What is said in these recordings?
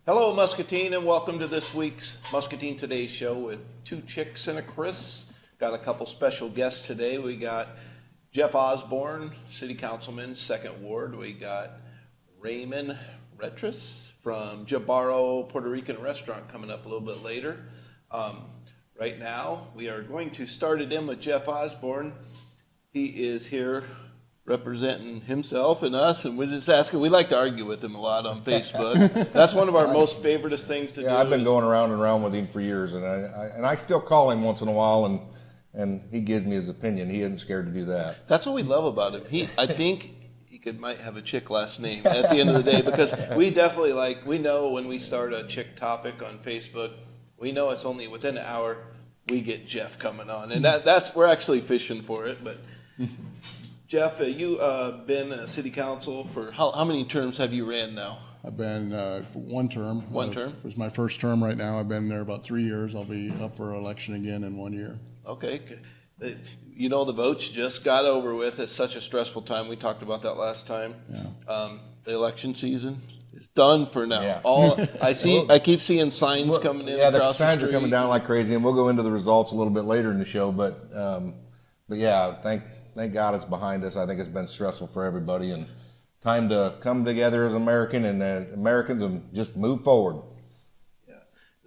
Hello, Muscatine, and welcome to this week's Muscatine Today show with two chicks and a Chris. Got a couple special guests today. We got Jeff Osborn, City Councilman, 2nd Ward. We got Ramon from Jibaro, Puerto Rican restaurant coming up a little bit later. Right now, we are going to start it in with Jeff Osborn. He is here representing himself and us, and we're just asking. We like to argue with him a lot on Facebook. That's one of our most favoriteest things to do. Yeah, I've been going around and around with him for years, and I still call him once in a while, and he gives me his opinion. He isn't scared to do that. That's what we love about him. I think he might have a chick last name at the end of the day, because we definitely we know when we start a chick topic on Facebook, we know it's only within an hour we get Jeff coming on, and we're actually fishing for it, but. Jeff, you been a city council for how many terms have you ran now? I've been one term. One term? It was my first term right now. I've been there about 3 years. I'll be up for election again in 1 year. Okay. You know, the votes just got over with. It's such a stressful time. We talked about that last time. Yeah. The election season is done for now. Yeah. I keep seeing signs coming in. Yeah, the across signs the are coming down like crazy, and we'll go into the results a little bit later in the show. But yeah, Thank God it's behind us. I think it's been stressful for everybody, and time to come together as Americans and just move forward.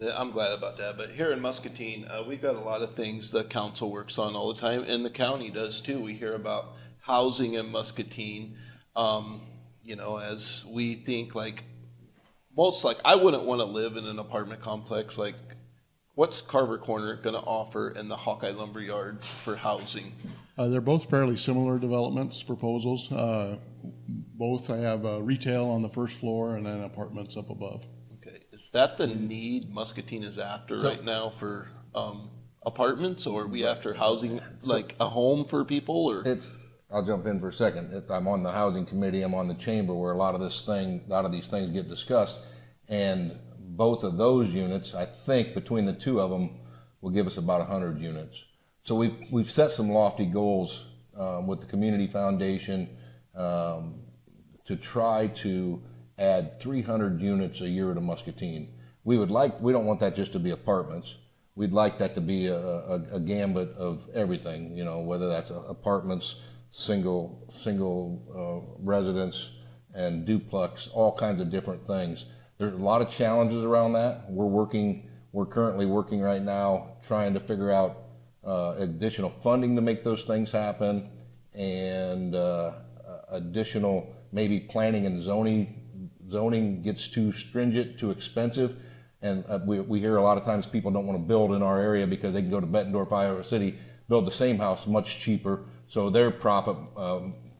Yeah, I'm glad about that. But here in Muscatine, we've got a lot of things the council works on all the time, and the county does too. We hear about housing in Muscatine. As we think I wouldn't want to live in an apartment complex. What's Carver Corner going to offer in the Hawkeye Lumberyard for housing? They're both fairly similar developments, proposals. Both have retail on the first floor and then apartments up above. Okay. Is that the need Muscatine is after right now for apartments, or are we after housing, like a home for people? Or I'll jump in for a second. I'm on the housing committee. I'm on the chamber where a lot of these things get discussed, and both of those units, I think, between the two of them, will give us about 100 units. So we've set some lofty goals with the community foundation to try to add 300 units a year to Muscatine. We don't want that just to be apartments. We'd like that to be a gambit of everything. Whether that's apartments, single residence, and duplex, all kinds of different things. There's a lot of challenges around that. We're currently working right now trying to figure out additional funding to make those things happen, and additional maybe planning and zoning gets too stringent, too expensive, and we hear a lot of times people don't want to build in our area because they can go to Bettendorf, Iowa City, build the same house much cheaper, so their profit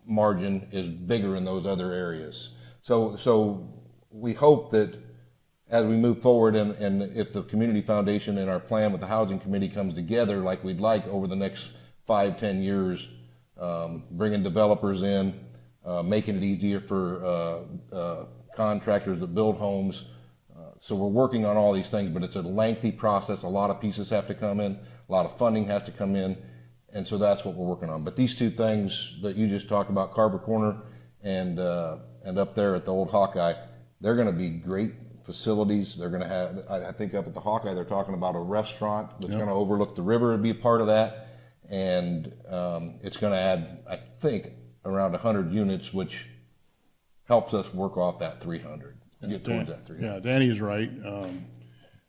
margin is bigger in those other areas. So we hope that as we move forward, and if the community foundation and our plan with the housing committee comes together like we'd like over the next 5-10 years, bringing developers in, making it easier for contractors that build homes. So we're working on all these things, but it's a lengthy process. A lot of pieces have to come in, a lot of funding has to come in, and so that's what we're working on. But these two things that you just talked about, Carver Corner and up there at the old Hawkeye, they're going to be great facilities. They're going to have, I think up at the Hawkeye, they're talking about a restaurant that's going to overlook the river and be a part of that. And it's going to add, I think, around 100 units, which helps us work off that 300, get towards that 300. Yeah, Danny's right.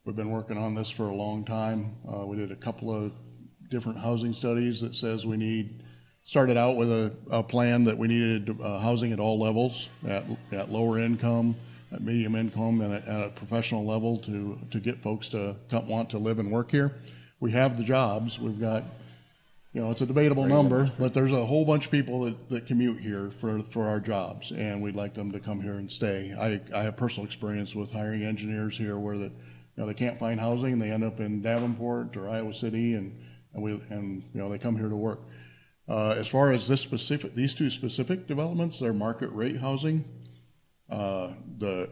We've been working on this for a long time. We did a couple of different housing studies that says started out with a plan that we needed housing at all levels, at lower income, at medium income, and at a professional level to get folks to want to live and work here. We have the jobs. We've got, it's a debatable number, but there's a whole bunch of people that commute here for our jobs, and we'd like them to come here and stay. I have personal experience with hiring engineers here where they can't find housing and they end up in Davenport or Iowa City, and they come here to work. As far as these two specific developments, they're market rate housing. The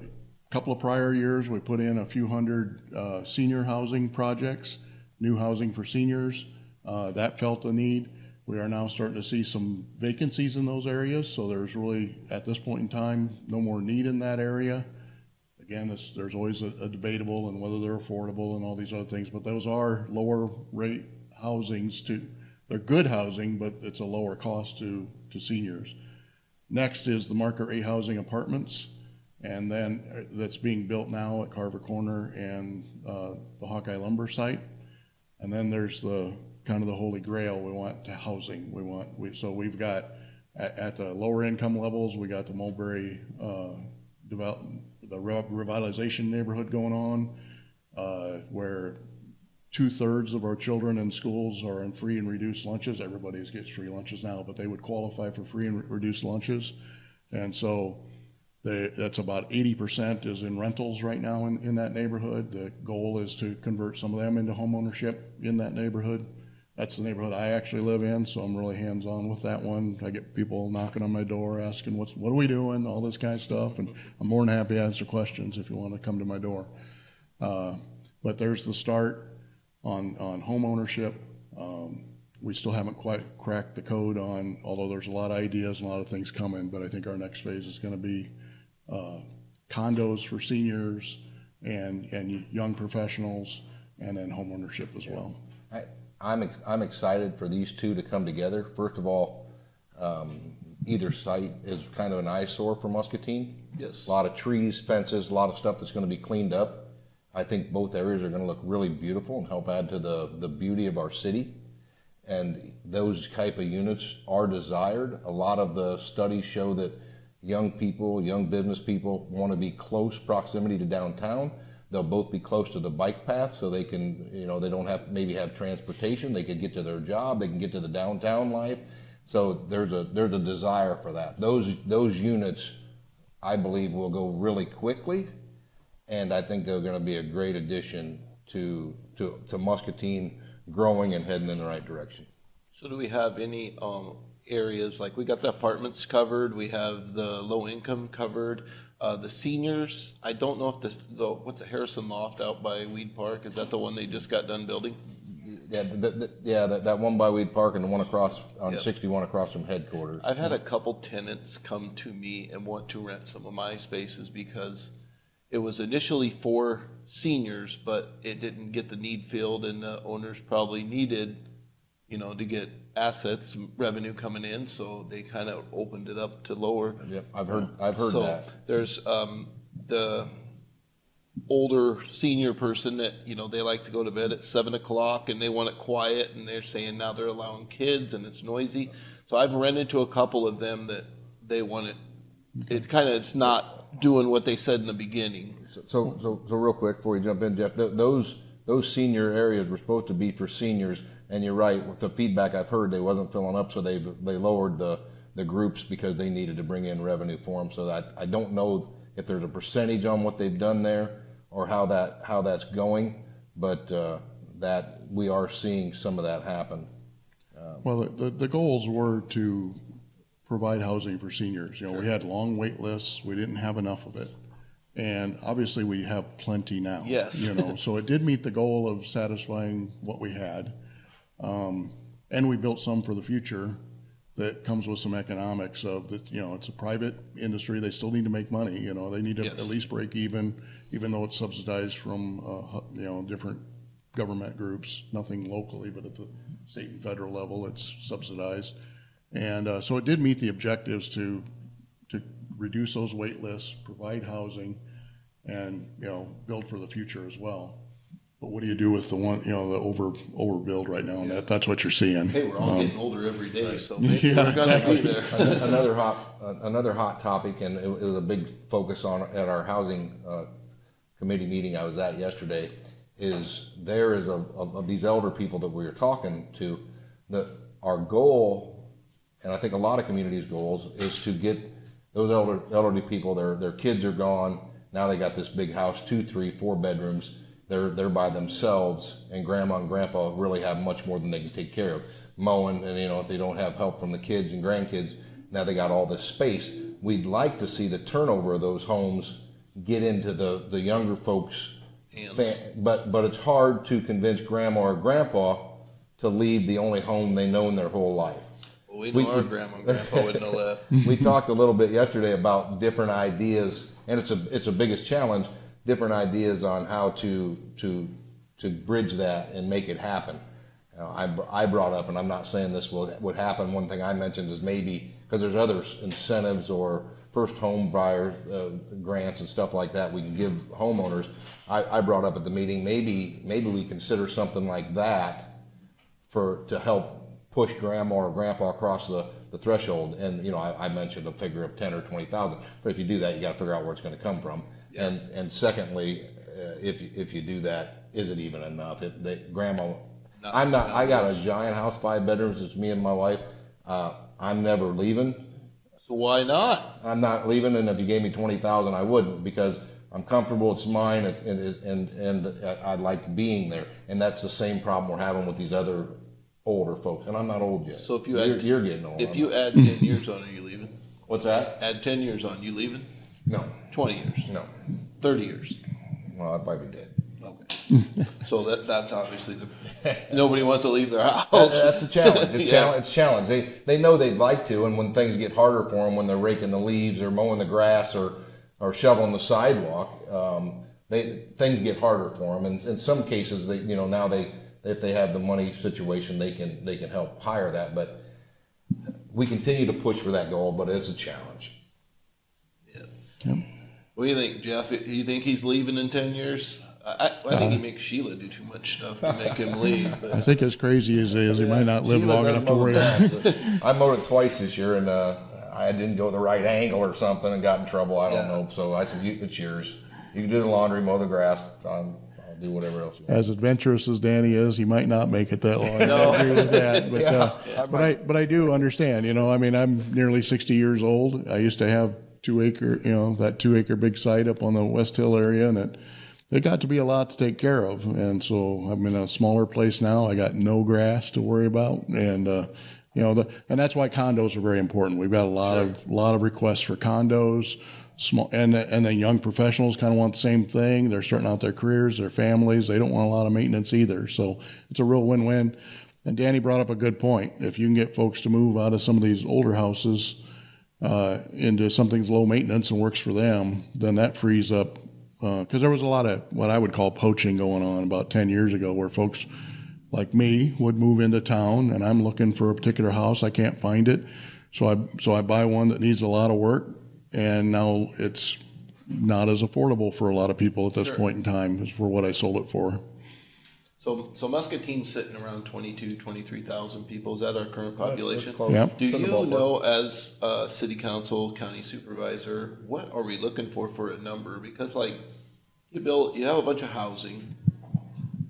couple of prior years, we put in a few hundred senior housing projects, new housing for seniors. That felt a need. We are now starting to see some vacancies in those areas, so there's really, at this point in time, no more need in that area. again, there's always a debatable and whether they're affordable and all these other things, but those are lower rate housings they're good housing, but it's a lower cost to seniors. Next is the market rate housing apartments, and then that's being built now at Carver Corner and the Hawkeye Lumber site. And then there's the kind of the holy grail we want to housing. So we've got at the lower income levels, we got the Mulberry revitalization neighborhood going on, where 2/3 of our children in schools are in free and reduced lunches. Everybody gets free lunches now, but they would qualify for free and reduced lunches. And so that's about 80% is in rentals right now in that neighborhood. The goal is to convert some of them into home ownership in that neighborhood. That's the neighborhood I actually live in, so I'm really hands-on with that one. I get people knocking on my door asking, what are we doing, all this kind of stuff, and I'm more than happy to answer questions if you want to come to my door. But there's the start on home ownership. We still haven't quite cracked the code on, although there's a lot of ideas and a lot of things coming, but I think our next phase is going to be condos for seniors and young professionals, and then home ownership as well. I'm excited for these two to come together. First of all, either site is kind of an eyesore for Muscatine. Yes. A lot of trees, fences, a lot of stuff that's going to be cleaned up. I think both areas are going to look really beautiful and help add to the beauty of our city. And those type of units are desired. A lot of the studies show that young people, young business people want to be close proximity to downtown. They'll both be close to the bike path, so they can, they don't have transportation. They could get to their job. They can get to the downtown life. So there's a desire for that. Those units, I believe, will go really quickly, and I think they're going to be a great addition to Muscatine growing and heading in the right direction. So do we have any areas, like we got the apartments covered, we have the low income covered, the seniors? I don't know if what's the Harrison Loft out by Weed Park, is that the one they just got done building? Yeah, that one by Weed Park and the one across on Yep. 61 across from headquarters. I've had a couple tenants come to me and want to rent some of my spaces because it was initially for seniors, but it didn't get the need filled, and the owners probably needed, to get assets, revenue coming in, so they kind of opened it up to lower. Yep, I've heard So that. there's the older senior person that, they like to go to bed at 7 o'clock and they want it quiet, and they're saying now they're allowing kids and it's noisy. So I've run into a couple of them that they want it's not doing what they said in the beginning. So real quick before we jump in, Jeff, those senior areas were supposed to be for seniors, and you're right, with the feedback I've heard, they wasn't filling up, so they lowered the groups because they needed to bring in revenue for them. So that I don't know if there's a percentage on what they've done there or how that's going, but that we are seeing some of that happen. Well, the goals were to provide housing for seniors. We had long wait lists. We didn't have enough of it. And obviously we have plenty now. Yes. So it did meet the goal of satisfying what we had. And we built some for the future that comes with some economics of that, it's a private industry. They still need to make money. They need to Yes. at least break even though it's subsidized from, different government groups, nothing locally, but at the state and federal level, it's subsidized. And so it did meet the objectives to reduce those wait lists, provide housing, and build for the future as well. But what do you do with the one, the overbuild right now? And that's what you're seeing. Hey, we're all getting older every day, so maybe Yeah, we're going to be there. Another hot topic, and it was a big focus at our housing committee meeting I was at yesterday, is of these elder people that we were talking to, that our goal, and I think a lot of communities' goals, is to get those elderly people, their kids are gone, now they got this big house, 2, 3, 4 bedrooms, they're by themselves, and grandma and grandpa really have much more than they can take care of. Mowing, and if they don't have help from the kids and grandkids, now they got all this space. We'd like to see the turnover of those homes get into the younger folks, but it's hard to convince grandma or grandpa to leave the only home they know in their whole life. We know our grandma and grandpa wouldn't have left. We talked a little bit yesterday about different ideas, and it's a biggest challenge. Different ideas on how to bridge that and make it happen. I brought up, and I'm not saying this would happen. One thing I mentioned is maybe because there's other incentives or first home buyer grants and stuff like that we can give homeowners. I brought up at the meeting maybe we consider something like that to help push grandma or grandpa across the threshold. And I mentioned a figure of 10 or 20,000. But if you do that, you got to figure out where it's going to come from. Yeah. And secondly, if you do that, is it even enough? Grandma, I got a giant house, 5 bedrooms. It's me and my wife. I'm never leaving. So why not? I'm not leaving, and if you gave me 20,000, I wouldn't, because I'm comfortable. It's mine, and I like being there. And that's the same problem we're having with these other older folks. And I'm not old yet. So if you're getting old. If you add 10 years on, are you leaving? What's that? Add 10 years on, you leaving? No. 20 years? No. 30 years? Well, I'd probably be dead. Okay. So that's obviously nobody wants to leave their house. That's a challenge. It's a challenge. They know they'd like to, and when things get harder for them, when they're raking the leaves or mowing the grass or shoveling the sidewalk, things get harder for them. And in some cases, now if they have the money situation, they can help hire that. But we continue to push for that goal, but it's a challenge. Yeah. Yep. What do you think, Jeff? Do you think he's leaving in 10 years? I think he makes Sheila do too much stuff to make him leave. But. I think as crazy as he is, he might not live long enough to worry about it. I mowed it twice this year, and I didn't go the right angle or something and got in trouble. I don't know. So I said, it's yours. You can do the laundry, mow the grass. I'll do whatever else you want. As adventurous as Danny is, he might not make it that long. No. I agree with that. But I do understand. I'm nearly 60 years old. I used to have 2 acre, that 2 acre big site up on the West Hill area, and it got to be a lot to take care of. And so I'm in a smaller place now. I got no grass to worry about. And, and that's why condos are very important. We've got a lot of requests for condos, small, and then young professionals kind of want the same thing. They're starting out their careers, their families. They don't want a lot of maintenance either. So it's a real win-win. And Danny brought up a good point. If you can get folks to move out of some of these older houses into something's low maintenance and works for them, then that frees up. Because there was a lot of what I would call poaching going on about 10 years ago, where folks like me would move into town, and I'm looking for a particular house. I can't find it. So I buy one that needs a lot of work, and now it's not as affordable for a lot of people at this point in time as for what I sold it for. So Muscatine's sitting around 23,000 people. Is that our current population? Yep. Do you know, as a city council, county supervisor, what are we looking for a number? Because you have a bunch of housing.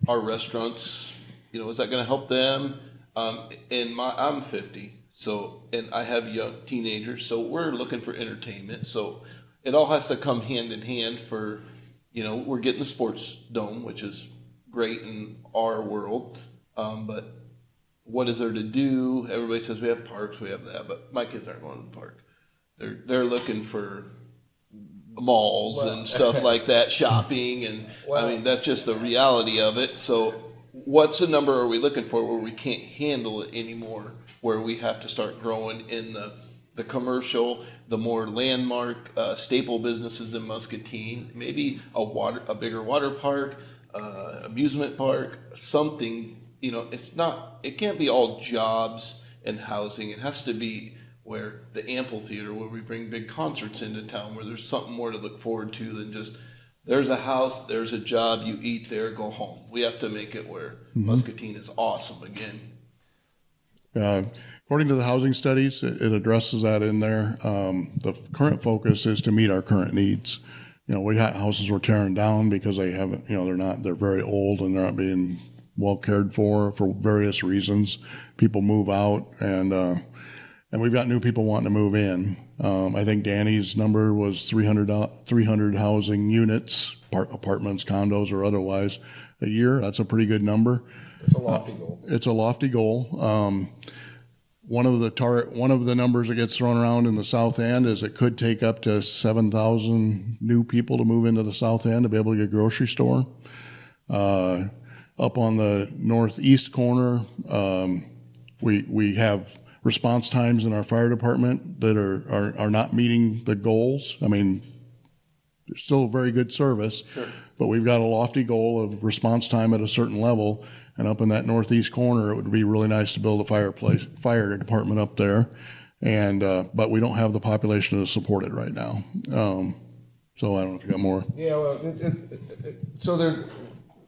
Our restaurants, is that going to help them? I'm 50, and I have young teenagers, so we're looking for entertainment. So it all has to come hand in hand for, we're getting the sports dome, which is great in our world, but what is there to do? Everybody says we have parks, we have that, but my kids aren't going to the park. They're looking for malls and stuff like that, shopping, and that's just the reality of it. So what's the number are we looking for where we can't handle it anymore, where we have to start growing in the commercial, the more landmark staple businesses in Muscatine, maybe a bigger water park, amusement park, something, it can't be all jobs and housing. It has to be where the amphitheater, where we bring big concerts into town, where there's something more to look forward to than just, there's a house, there's a job, you eat there, go home. We have to make it where Muscatine is awesome again. According to the housing studies, it addresses that in there. The current focus is to meet our current needs. We got houses we're tearing down because they haven't, they're very old and they're not being well cared for various reasons. People move out, and we've got new people wanting to move in. I think Danny's number was 300 housing units, apartments, condos, or otherwise, a year. That's a pretty good number. It's a lofty goal. It's a lofty goal. One of the numbers that gets thrown around in the South End is it could take up to 7,000 new people to move into the South End to be able to get a grocery store. Up on the northeast corner, we have response times in our fire department that are not meeting the goals. I mean, there's still a very good service, but we've got a lofty goal of response time at a certain level. And up in that northeast corner, it would be really nice to build a fire department up there. And but we don't have the population to support it right now. So I don't know if you got more. Yeah, well, so there's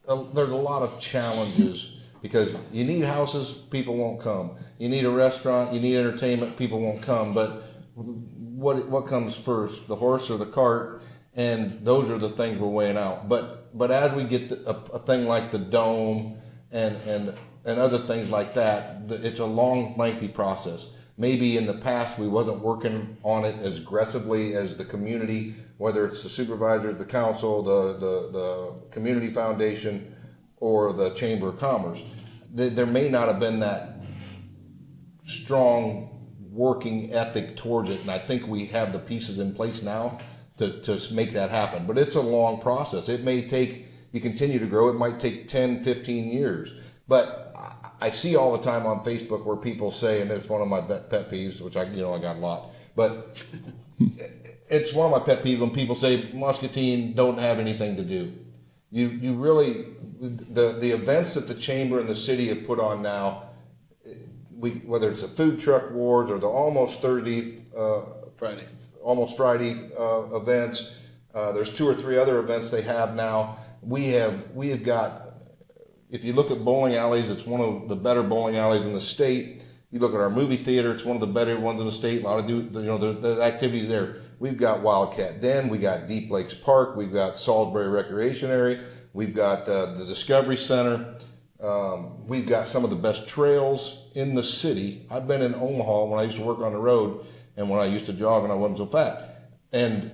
a lot of challenges because you need houses, people won't come. You need a restaurant, you need entertainment, people won't come. But what comes first, the horse or the cart? And those are the things we're weighing out. But as we get a thing like the dome and other things like that, it's a long, lengthy process. Maybe in the past we wasn't working on it as aggressively as the community, whether it's the supervisors, the council, the community foundation, or the Chamber of Commerce. There may not have been that strong working ethic towards it, and I think we have the pieces in place now to make that happen. But it's a long process. It may take, you continue to grow, it might take 10, 15 years. But I see all the time on Facebook where people say, and it's one of my pet peeves, which I got a lot, but it's one of my pet peeves when people say Muscatine don't have anything to do. You really, the events that the chamber and the city have put on now, whether it's the food truck wars or the almost Friday events, there's 2 or 3 other events they have now. We have got. If you look at bowling alleys, it's one of the better bowling alleys in the state. You look at our movie theater, it's one of the better ones in the state. A lot of the activities there. We've got Wildcat Den, we got Deep Lakes Park, we've got Salisbury Recreation Area, we've got the Discovery Center. We've got some of the best trails in the city. I've been in Omaha when I used to work on the road and when I used to jog and I wasn't so fat. And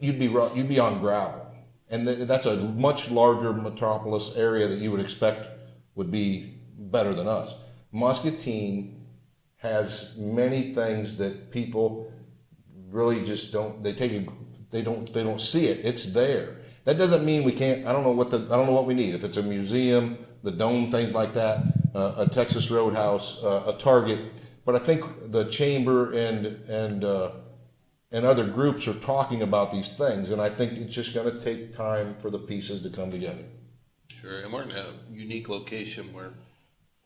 you'd be on gravel. And that's a much larger metropolis area that you would expect would be better than us. Muscatine has many things that people really just don't. They don't see it. It's there. That doesn't mean we can't. I don't know what we need. If it's a museum, the dome, things like that, a Texas Roadhouse, a Target. But I think the chamber and other groups are talking about these things, and I think it's just going to take time for the pieces to come together. Sure, and we're in a unique location where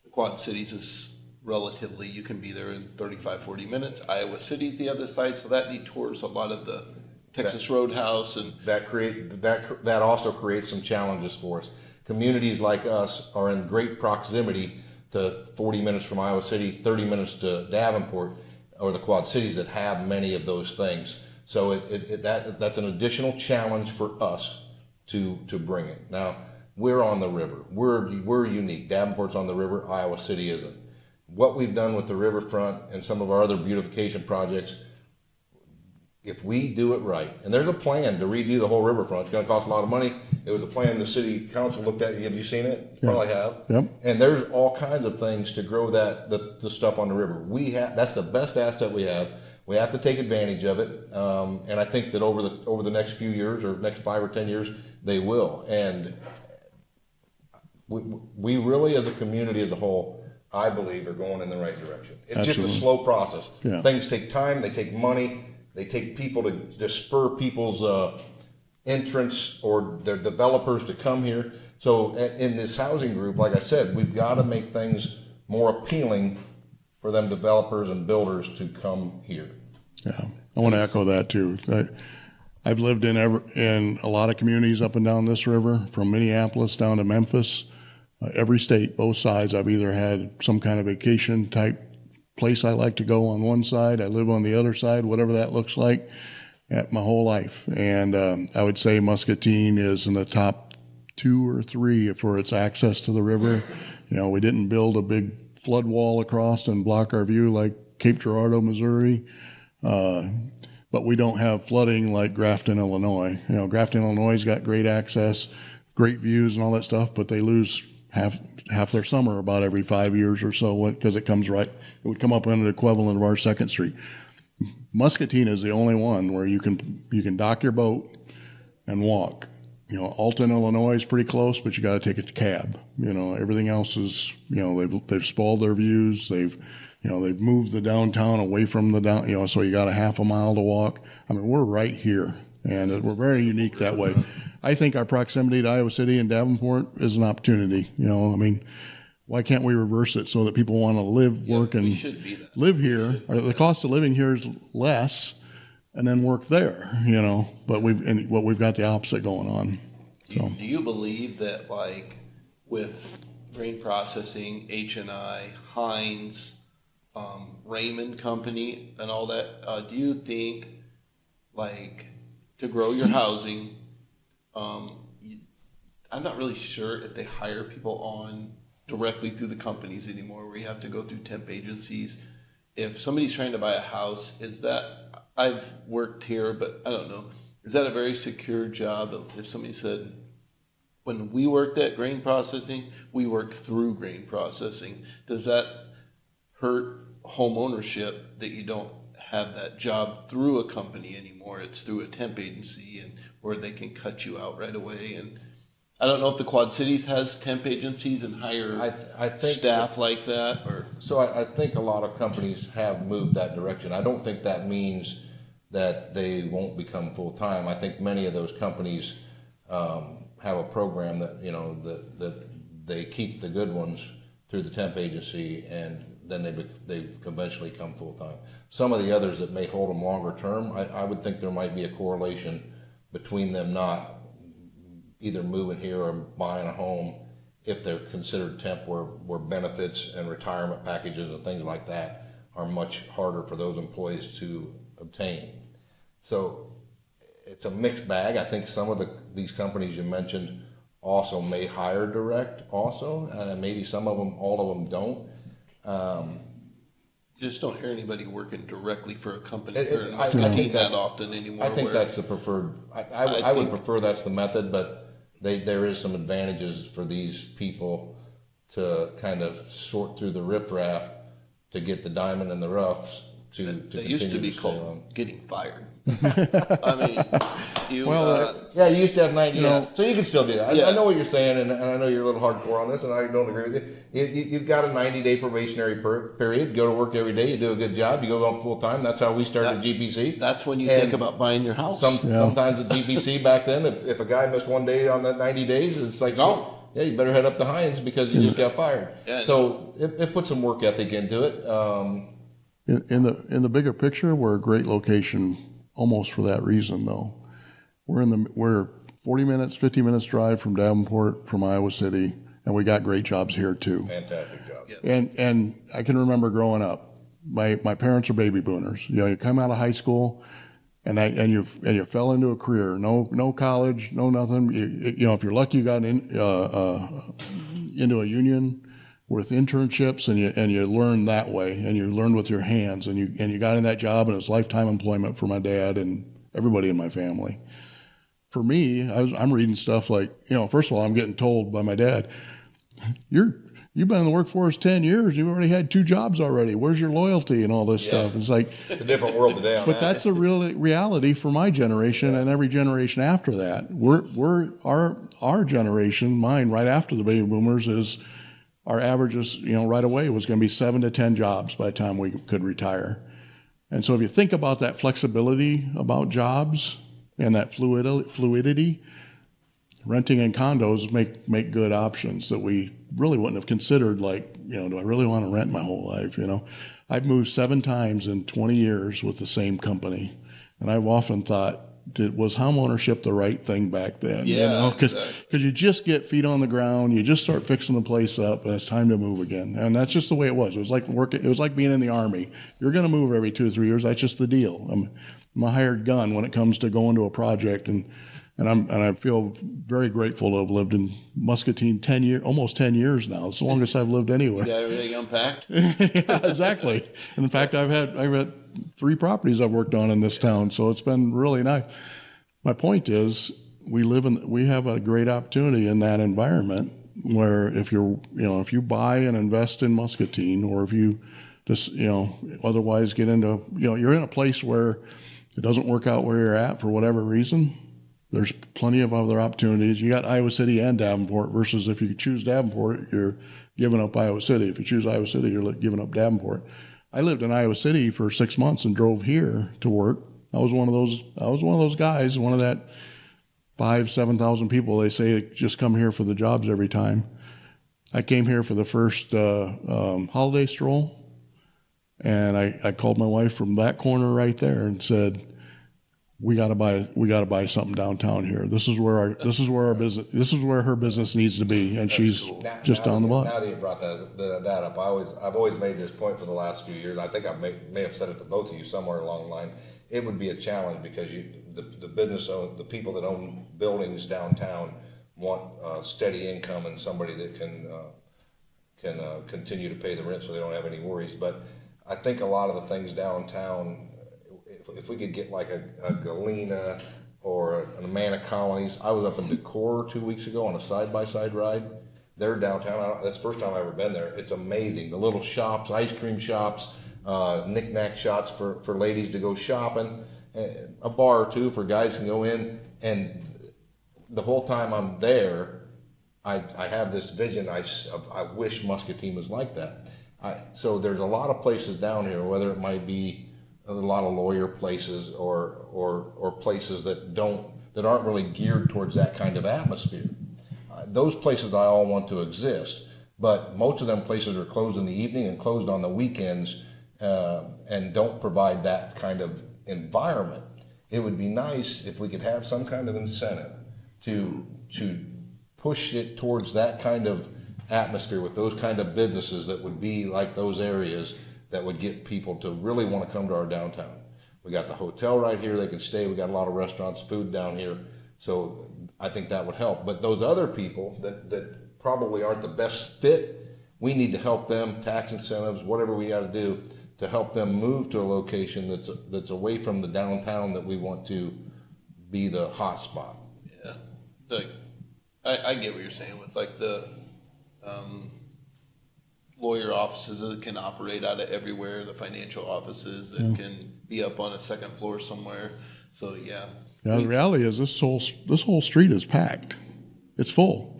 the Quad Cities is relatively, you can be there in 35, 40 minutes. Iowa City's the other side, so that detours a lot of the Texas Roadhouse. And that also creates some challenges for us. Communities like us are in great proximity to 40 minutes from Iowa City, 30 minutes to Davenport, or the Quad Cities that have many of those things. So that's an additional challenge for us to bring it. Now, we're on the river. We're unique. Davenport's on the river. Iowa City isn't. What we've done with the riverfront and some of our other beautification projects, if we do it right, and there's a plan to redo the whole riverfront. It's going to cost a lot of money. It was a plan the city council looked at. Have you seen it? Yeah. Probably have. Yep. And there's all kinds of things to grow the stuff on the river. That's the best asset we have. We have to take advantage of it. And I think that over the next few years or next 5 or 10 years, they will. And we really, as a community as a whole, I believe, are going in the right direction. It's Absolutely. just a slow process. Yeah. Things take time. They take money. They take people to spur people's entrance or their developers to come here. So in this housing group, like I said, we've got to make things more appealing for them developers and builders to come here. Yeah, I want to echo that too. I've lived in a lot of communities up and down this river, from Minneapolis down to Memphis. Every state, both sides, I've either had some kind of vacation type place I like to go on one side. I live on the other side, whatever that looks like, at my whole life. And I would say Muscatine is in the top 2 or 3 for its access to the river. You know, we didn't build a big flood wall across and block our view like Cape Girardeau, Missouri. But we don't have flooding like Grafton, Illinois. You know, Grafton, Illinois has got great access, great views and all that stuff, but they lose half their summer about every 5 years or so because it would come up under the equivalent of our 2nd Street. Muscatine is the only one where you can dock your boat and walk. You know, Alton, Illinois is pretty close, but you got to take a cab. You know, everything else is, you know, they've spoiled their views. They've, You know, they've moved the downtown away from the down, you know, so you got a half a mile to walk. I mean, we're right here, and we're very unique that way. I think our proximity to Iowa City and Davenport is an opportunity. You know, I mean, why can't we reverse it so that people want to live, work, and live here? The cost of living here is less, and then work there. You know, but we've got the opposite going on. So. Do you believe that, like, with grain processing, H&I, Heinz, Raymond Company, and all that, do you think, like, to grow your housing, I'm not really sure if they hire people on directly through the companies anymore, where you have to go through temp agencies. If somebody's trying to buy a house, is that, I've worked here, but I don't know, is that a very secure job? If somebody said, when we worked at grain processing, we worked through grain processing, does that hurt home ownership that you don't have that job through a company anymore? It's through a temp agency, and where they can cut you out right away. And I don't know if the Quad Cities has temp agencies and hire I think staff like that, or so. I think a lot of companies have moved that direction. I don't think that means that they won't become full time. I think many of those companies have a program that, you know, that they keep the good ones through the temp agency, and then they eventually come full time. Some of the others that may hold them longer term, I would think there might be a correlation between them not either moving here or buying a home if they're considered temp, where benefits and retirement packages and things like that are much harder for those employees to obtain. So it's a mixed bag. I think some of these companies you mentioned also may hire direct also, and maybe some of them, all of them don't. you just don't hear anybody working directly for a company. I think that often anymore. I think that's the preferred. I would prefer that's the method, but there is some advantages for these people to kind of sort through the riffraff to get the diamond in the roughs. They used to be called getting fired. I mean, you used to have 90 days. So you can still do that. Yeah. I know what you're saying, and I know you're a little hardcore on this, and I don't agree with you. You've got a 90-day probationary period. Go to work every day. You do a good job. You go on full time. That's how we started GPC. That's when you think about buying your house. Sometimes at GPC back then, if a guy missed one day on that 90 days, it's like, yeah, you better head up to Heinz because you just got fired. Yeah, so it put some work ethic into it. In the bigger picture, we're a great location almost for that reason, though. We're 40 minutes, 50 minutes drive from Davenport, from Iowa City, and we got great jobs here too. Fantastic job. Yeah. And I can remember growing up. My parents are baby boomers. You know, you come out of high school, and you fell into a career. No college, no nothing. You know, if you're lucky, you got into a union with internships, and you learned that way, and you learned with your hands, and you got in that job, and it was lifetime employment for my dad and everybody in my family. For me, I'm reading stuff like, you know, first of all, I'm getting told by my dad, you've been in the workforce 10 years, you've already had 2 jobs already. Where's your loyalty and all this stuff? It's like it's a different world today. But that's a real reality for my generation and every generation after that. Our generation, mine, right after the baby boomers, is our averages, you know, right away was going to be 7 to 10 jobs by the time we could retire. And so if you think about that flexibility about jobs and that fluidity, renting and condos make good options that we really wouldn't have considered. Like, you know, do I really want to rent my whole life? You know, I've moved 7 times in 20 years with the same company. And I've often thought, was home ownership the right thing back then? Yeah, you know, because exactly. you just get feet on the ground, you just start fixing the place up, and it's time to move again. And that's just the way it was. It was like working. It was like being in the Army. You're going to move every 2 or 3 years. That's just the deal. I'm a hired gun when it comes to going to a project, and I feel very grateful to have lived in Muscatine almost 10 years now. It's the longest I've lived anywhere. You got everything unpacked? Yeah, exactly. And in fact, I've had 3 properties I've worked on in this town, so it's been really nice. My point is, we have a great opportunity in that environment where if you buy and invest in Muscatine, or if you just, you know, otherwise get into, you know, you're in a place where it doesn't work out where you're at for whatever reason, there's plenty of other opportunities. You got Iowa City and Davenport, versus if you choose Davenport, you're giving up Iowa City. If you choose Iowa City, you're giving up Davenport. I lived in Iowa City for 6 months and drove here to work. I was one of those guys, one of that 7,000 people they say just come here for the jobs every time. I came here for the first holiday stroll, and I called my wife from that corner right there and said, we got to buy something downtown here. This is where her business needs to be, and she's just down the block. Now that you brought that up, I've always made this point for the last few years. I think I may have said it to both of you somewhere along the line. It would be a challenge because the people that own buildings downtown want steady income and somebody that can continue to pay the rent so they don't have any worries. But I think a lot of the things downtown, if we could get like a Galena or an Amana Colonies. I was up in Decorah 2 weeks ago on a side-by-side ride. They're downtown. That's the first time I've ever been there. It's amazing. The little shops, ice cream shops, knick-knack shops for ladies to go shopping, a bar or two for guys to go in. And the whole time I'm there, I have this vision. I wish Muscatine was like that. So there's a lot of places down here, whether it might be a lot of lawyer places or places that aren't really geared towards that kind of atmosphere. Those places I all want to exist, but most of them places are closed in the evening and closed on the weekends and don't provide that kind of environment. It would be nice if we could have some kind of incentive to push it towards that kind of atmosphere with those kind of businesses that would be like those areas that would get people to really want to come to our downtown. We got the hotel right here, they can stay. We got a lot of restaurants, food down here. So I think that would help. But those other people that probably aren't the best fit, we need to help them, tax incentives, whatever we got to do to help them move to a location that's away from the downtown that we want to be the hot spot. Yeah, like I get what you're saying with like the lawyer offices that can operate out of everywhere, the financial offices that can be up on a second floor somewhere. So yeah. Yeah, the reality is this whole street is packed. It's full.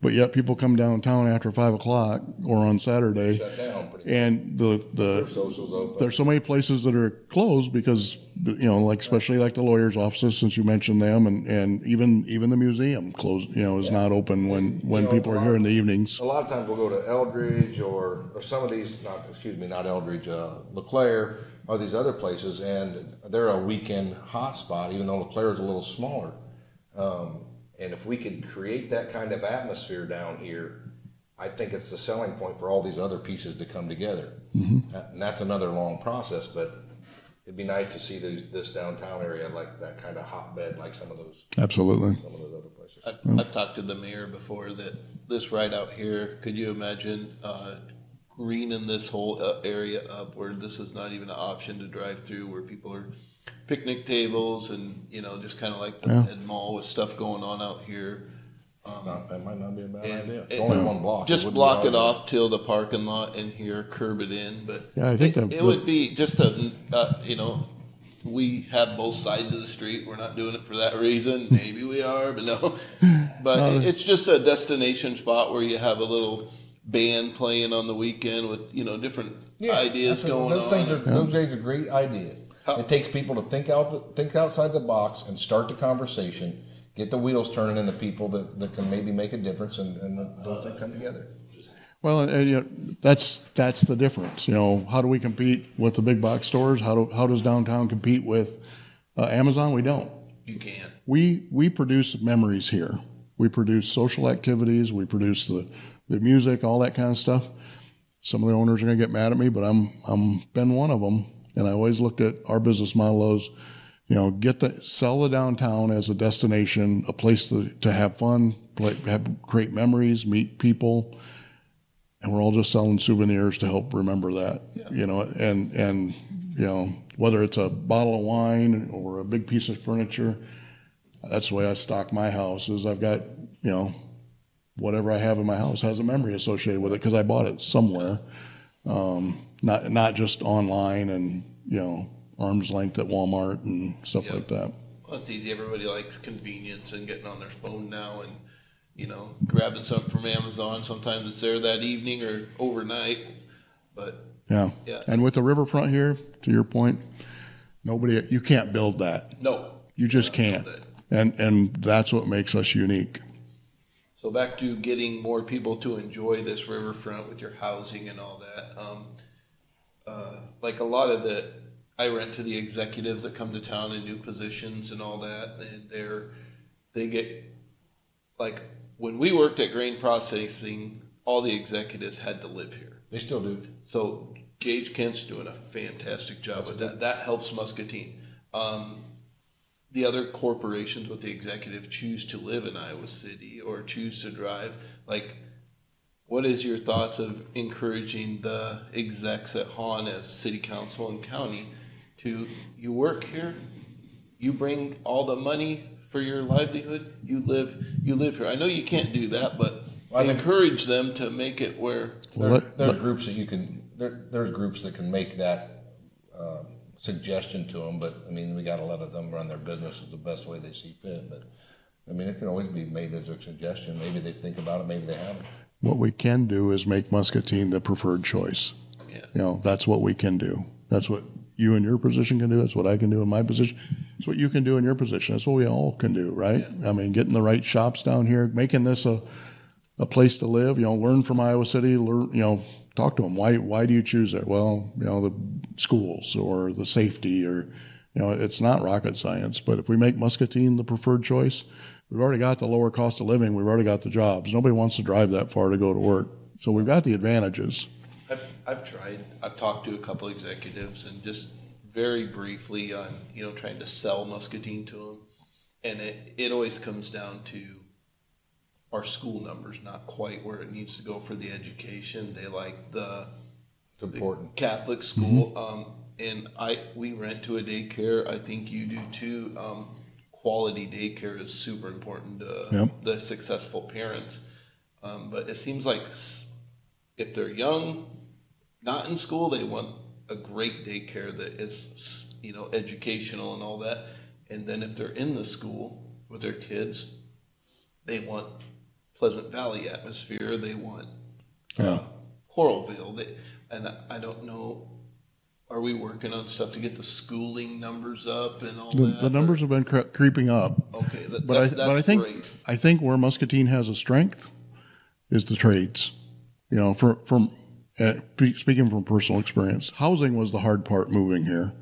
But yet people come downtown after 5 o'clock or on Saturday, Shut down pretty and Their socials open. there's so many places that are closed because, like especially like the lawyers' offices, since you mentioned them, and even the museum closed, is not open when people are here in the evenings. A lot of times we'll go to Eldridge or some of these, not Eldridge, LeClaire, or these other places, and they're a weekend hotspot, even though LeClaire is a little smaller. And if we could create that kind of atmosphere down here, I think it's the selling point for all these other pieces to come together. Mm-hmm. And that's another long process, but it'd be nice to see this downtown area like that kind of hotbed, like some of those. Absolutely. Some of those other places. I've talked to the mayor before that this right out here, could you imagine greening this whole area up where this is not even an option to drive through, where people are picnic tables and, just kind of like the Ed Mall with stuff going on out here. That might not be a bad idea. It's only one block. Just block it off till the parking lot in here, curb it in. But yeah, I think it would be just we have both sides of the street. We're not doing it for that reason. Maybe we are, but no. But it's just a destination spot where you have a little band playing on the weekend with, different ideas going on. Those days are great ideas. It takes people to think outside the box and start the conversation, get the wheels turning into people that can maybe make a difference, and those things come together. Well, and that's the difference. How do we compete with the big box stores? How does downtown compete with Amazon? We don't. You can't. We produce memories here. We produce social activities. We produce the music, all that kind of stuff. Some of the owners are going to get mad at me, but I'm been one of them. And I always looked at our business model as, sell the downtown as a destination, a place to have fun, have great memories, meet people, and we're all just selling souvenirs to help remember that. And whether it's a bottle of wine or a big piece of furniture, that's the way I stock my house. Is I've got whatever I have in my house has a memory associated with it because I bought it somewhere. Not just online and, arm's length at Walmart and stuff like that. Well, it's easy. Everybody likes convenience and getting on their phone now and, grabbing something from Amazon. Sometimes it's there that evening or overnight. But Yeah. Yeah. And with the riverfront here, to your point, you can't build that. No. You just can't. And that's what makes us unique. So back to getting more people to enjoy this riverfront with your housing and all that. Like a lot of I rent to the executives that come to town in new positions and all that, and they get, like, when we worked at grain processing, all the executives had to live here. They still do. So Gage Kent's doing a fantastic job with that. That helps Muscatine. The other corporations with the executive choose to live in Iowa City or choose to drive. Like, what is your thoughts of encouraging the execs at Hahn as city council and county you work here, you bring all the money for your livelihood, you live here. I know you can't do that, but encourage them to make it where there's groups that you can. There's groups that can make that suggestion to them, but I mean, we got to let them run their business the best way they see fit. But I mean, it can always be made as a suggestion. Maybe they think about it. Maybe they haven't. What we can do is make Muscatine the preferred choice. Yeah. That's what we can do. That's what you in your position can do. That's what I can do in my position. It's what you can do in your position. That's what we all can do, right? Yeah. I mean, getting the right shops down here, making this a place to live. Learn from Iowa City. Talk to them. Why do you choose it? Well, the schools or the safety or, it's not rocket science. But if we make Muscatine the preferred choice, we've already got the lower cost of living. We've already got the jobs. Nobody wants to drive that far to go to work. So we've got the advantages. I've tried. I've talked to a couple executives and just very briefly on, trying to sell Muscatine to them. And it always comes down to our school numbers not quite where it needs to go for the education. They like the Catholic school. Mm-hmm. And we rent to a daycare. I think you do too. Quality daycare is super important to the successful parents. But it seems like if they're young, not in school, they want a great daycare that is, educational and all that. And then if they're in the school with their kids, they want Pleasant Valley atmosphere. They want Coralville. And I don't know, are we working on stuff to get the schooling numbers up and all that? The numbers have been creeping up. Okay, but I think great. I think where Muscatine has a strength is the trades. Speaking from personal experience, housing was the hard part moving here.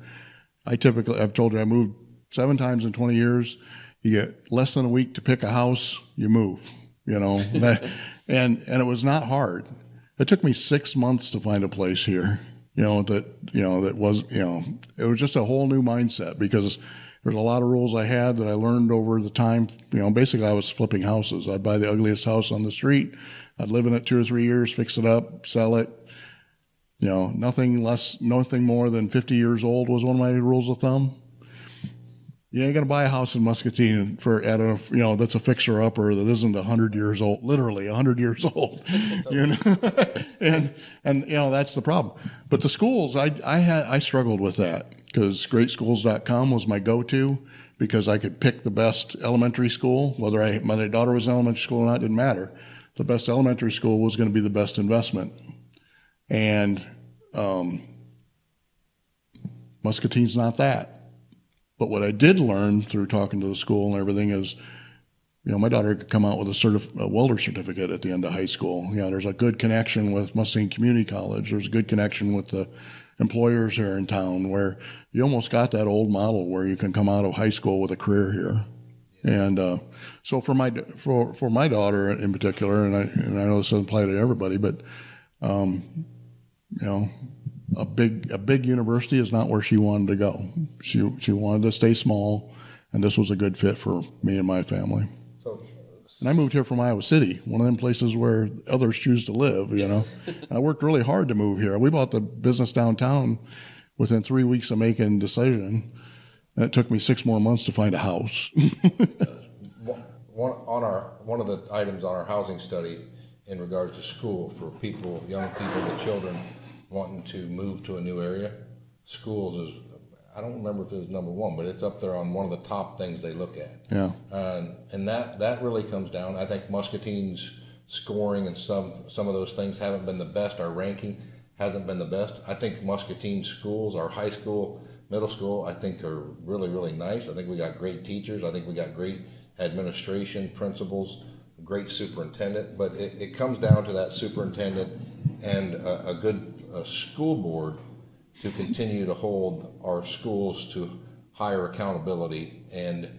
I've told you I moved 7 times in 20 years. You get less than a week to pick a house, you move, and it was not hard. It took me 6 months to find a place here, that was, it was just a whole new mindset because there's a lot of rules I had that I learned over the time. Basically I was flipping houses. I'd buy the ugliest house on the street. I'd live in it 2 or 3 years, fix it up, sell it. Nothing more than 50 years old was one of my rules of thumb. You ain't gonna buy a house in Muscatine that's a fixer upper that isn't 100 years old, literally 100 years old. and that's the problem. But the schools, I struggled with that because greatschools.com was my go-to because I could pick the best elementary school, whether my daughter was in elementary school or not, didn't matter. The best elementary school was going to be the best investment. And Muscatine's not that. But what I did learn through talking to the school and everything is, my daughter could come out with a welder certificate at the end of high school. There's a good connection with Muscatine Community College. There's a good connection with the employers here in town where you almost got that old model where you can come out of high school with a career here. And so for my daughter in particular, and I know this doesn't apply to everybody, but a big university is not where she wanted to go. She wanted to stay small, and this was a good fit for me and my family. And I moved here from Iowa City, one of them places where others choose to live. I worked really hard to move here. We bought the business downtown within 3 weeks of making a decision. And it took me 6 more months to find a house. One of the items on our housing study in regards to school for people, young people, the children wanting to move to a new area, schools is, I don't remember if it was number 1, but it's up there on one of the top things they look at. Yeah. And that really comes down. I think Muscatine's scoring and some of those things haven't been the best. Our ranking hasn't been the best. I think Muscatine schools, our high school, middle school, I think are really, really nice. I think we got great teachers. I think we got great administration, principals, great superintendent. But it comes down to that superintendent and a good school board to continue to hold our schools to higher accountability. And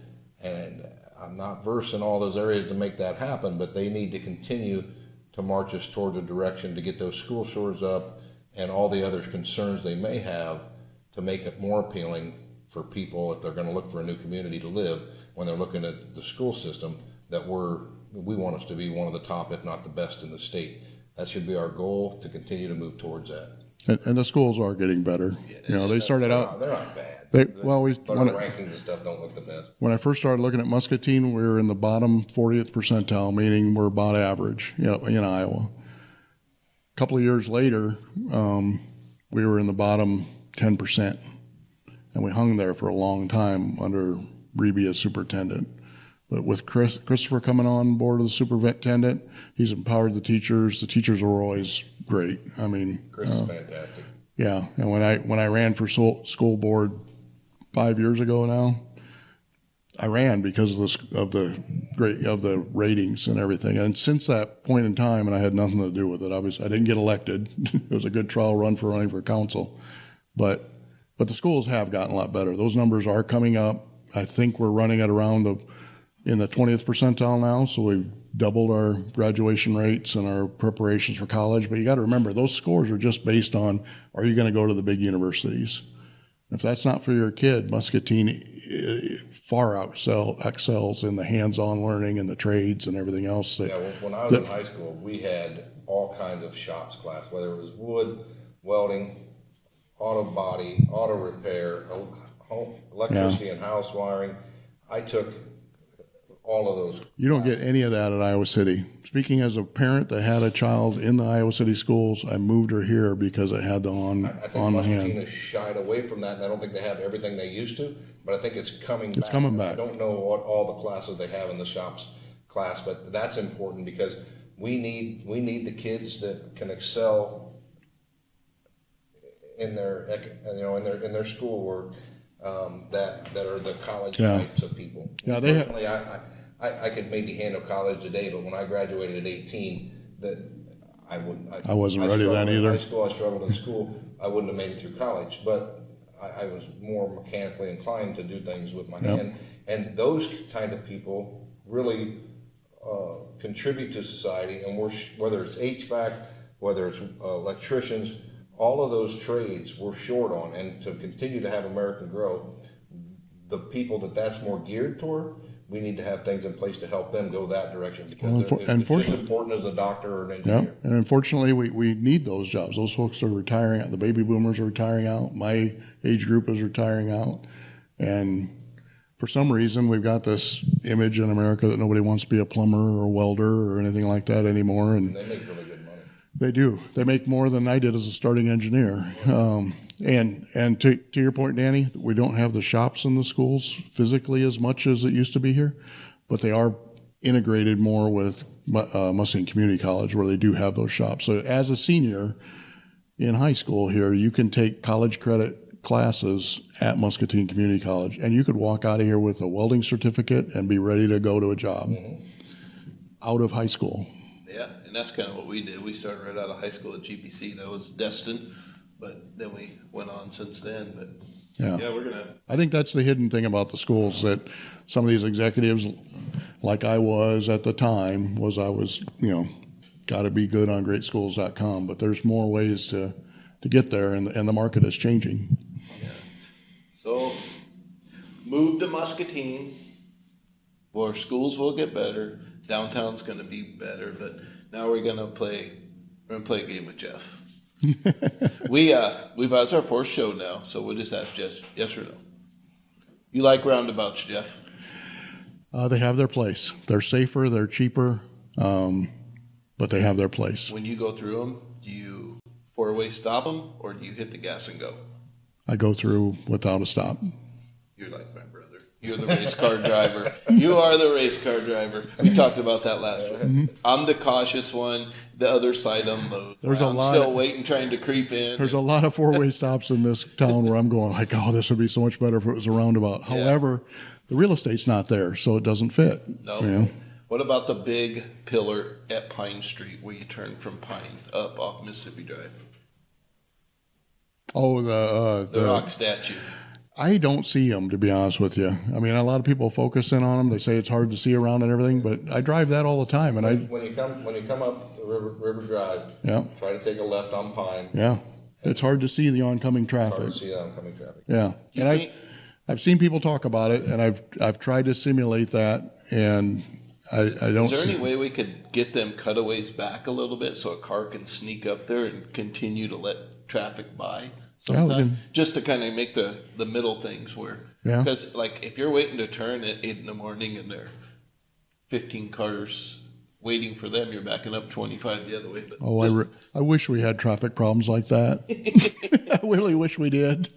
I'm not versed in all those areas to make that happen, but they need to continue to march us toward a direction to get those school shores up and all the other concerns they may have to make it more appealing for people if they're going to look for a new community to live when they're looking at the school system, that we want us to be one of the top, if not the best in the state. That should be our goal, to continue to move towards that. And the schools are getting better. They started out. They're not bad. But our when rankings and stuff don't look the best. I first started looking at Muscatine, we were in the bottom 40th percentile, meaning we're about average, in Iowa. A couple of years later, we were in the bottom 10%, and we hung there for a long time under Reby as superintendent. But with Christopher coming on board as superintendent, he's empowered the teachers. The teachers were always great. I mean, Chris is fantastic. Yeah, and when I ran for school board 5 years ago now, I ran because of the ratings and everything. And since that point in time, and I had nothing to do with it. Obviously, I didn't get elected. It was a good trial run for running for council, but the schools have gotten a lot better. Those numbers are coming up. I think we're running at around in the 20th percentile now. So we've doubled our graduation rates and our preparations for college. But you got to remember, those scores are just based on, are you going to go to the big universities? If that's not for your kid, Muscatine far excels in the hands-on learning and the trades and everything else. When I was in high school, we had all kinds of shops class, whether it was wood, welding, auto body, auto repair, home electricity and house wiring. I took all of those. You don't get any of that at Iowa City. Speaking as a parent that had a child in the Iowa City schools, I moved her here because it had the on I think hand. Muscatine has shied away from that, and I don't think they have everything they used to, but I think it's coming back. It's coming back. I don't know what all the classes they have in the shops class, but that's important because we need the kids that can excel in their in their schoolwork, that are the college types of people. Yeah, personally, I could maybe handle college today, but when I graduated at 18, I wasn't ready then either. In high school, I struggled in school. I wouldn't have made it through college, but I was more mechanically inclined to do things with my hand. And those kind of people really contribute to society. And whether it's HVAC, whether it's electricians, all of those trades we're short on. And to continue to have American grow, the people that's more geared toward, we need to have things in place to help them go that direction, because it's just important as a doctor or an engineer. Yeah, and unfortunately, we need those jobs. Those folks are retiring out. The baby boomers are retiring out. My age group is retiring out. And for some reason, we've got this image in America that nobody wants to be a plumber or welder or anything like that anymore. And they make really good money. They do. They make more than I did as a starting engineer. And to your point, Danny, we don't have the shops in the schools physically as much as it used to be here, but they are integrated more with Muscatine Community College, where they do have those shops. So as a senior in high school here, you can take college credit classes at Muscatine Community College, and you could walk out of here with a welding certificate and be ready to go to a job out of high school. Yeah, and that's kind of what we did. We started right out of high school at GPC. That was destined, but then we went on since then. But yeah, we're gonna. I think that's the hidden thing about the schools, that some of these executives, like I was at the time, I was got to be good on greatschools.com. But there's more ways to get there, and the market is changing. Yeah. So move to Muscatine. Our schools will get better. Downtown's going to be better, but now we're going to play a game with Jeff. It's our fourth show now, so we'll just ask Jeff, yes or no. You like roundabouts, Jeff? They have their place. They're safer, they're cheaper, but they have their place. When you go through them, do you four-way stop them, or do you hit the gas and go? I go through without a stop. You're like my brother. You're the race car driver. You are the race car driver. We talked about that last week. I'm the cautious one. the other side unload. There's a I'm lot still of- waiting, trying to creep in. There's a lot of four-way stops in this town where I'm going like, oh, this would be so much better if it was a roundabout. Yeah. However, the real estate's not there, so it doesn't fit. No. You know? What about the big pillar at Pine Street where you turn from Pine up off Mississippi Drive? Oh, The rock statue. I don't see them, to be honest with you. I mean, a lot of people focus in on them. They say it's hard to see around and everything, but I drive that all the time, and When you come up the River Drive, yeah, try to take a left on Pine. yeah, it's hard to see the oncoming Hard traffic. to see that oncoming traffic. Yeah, You and think- I've seen people talk about it, and I've tried to simulate that, and I don't. Is there see, any way we could get them cutaways back a little bit so a car can sneak up there and continue to let traffic by? Yeah, we sometime? can- Just to kind of make the middle things where, Yeah. because like if you're waiting to turn at 8 in the morning and there are 15 cars waiting for them, you're backing up 25 the other way. But Oh, just- I wish we had traffic problems like that. I really wish we did.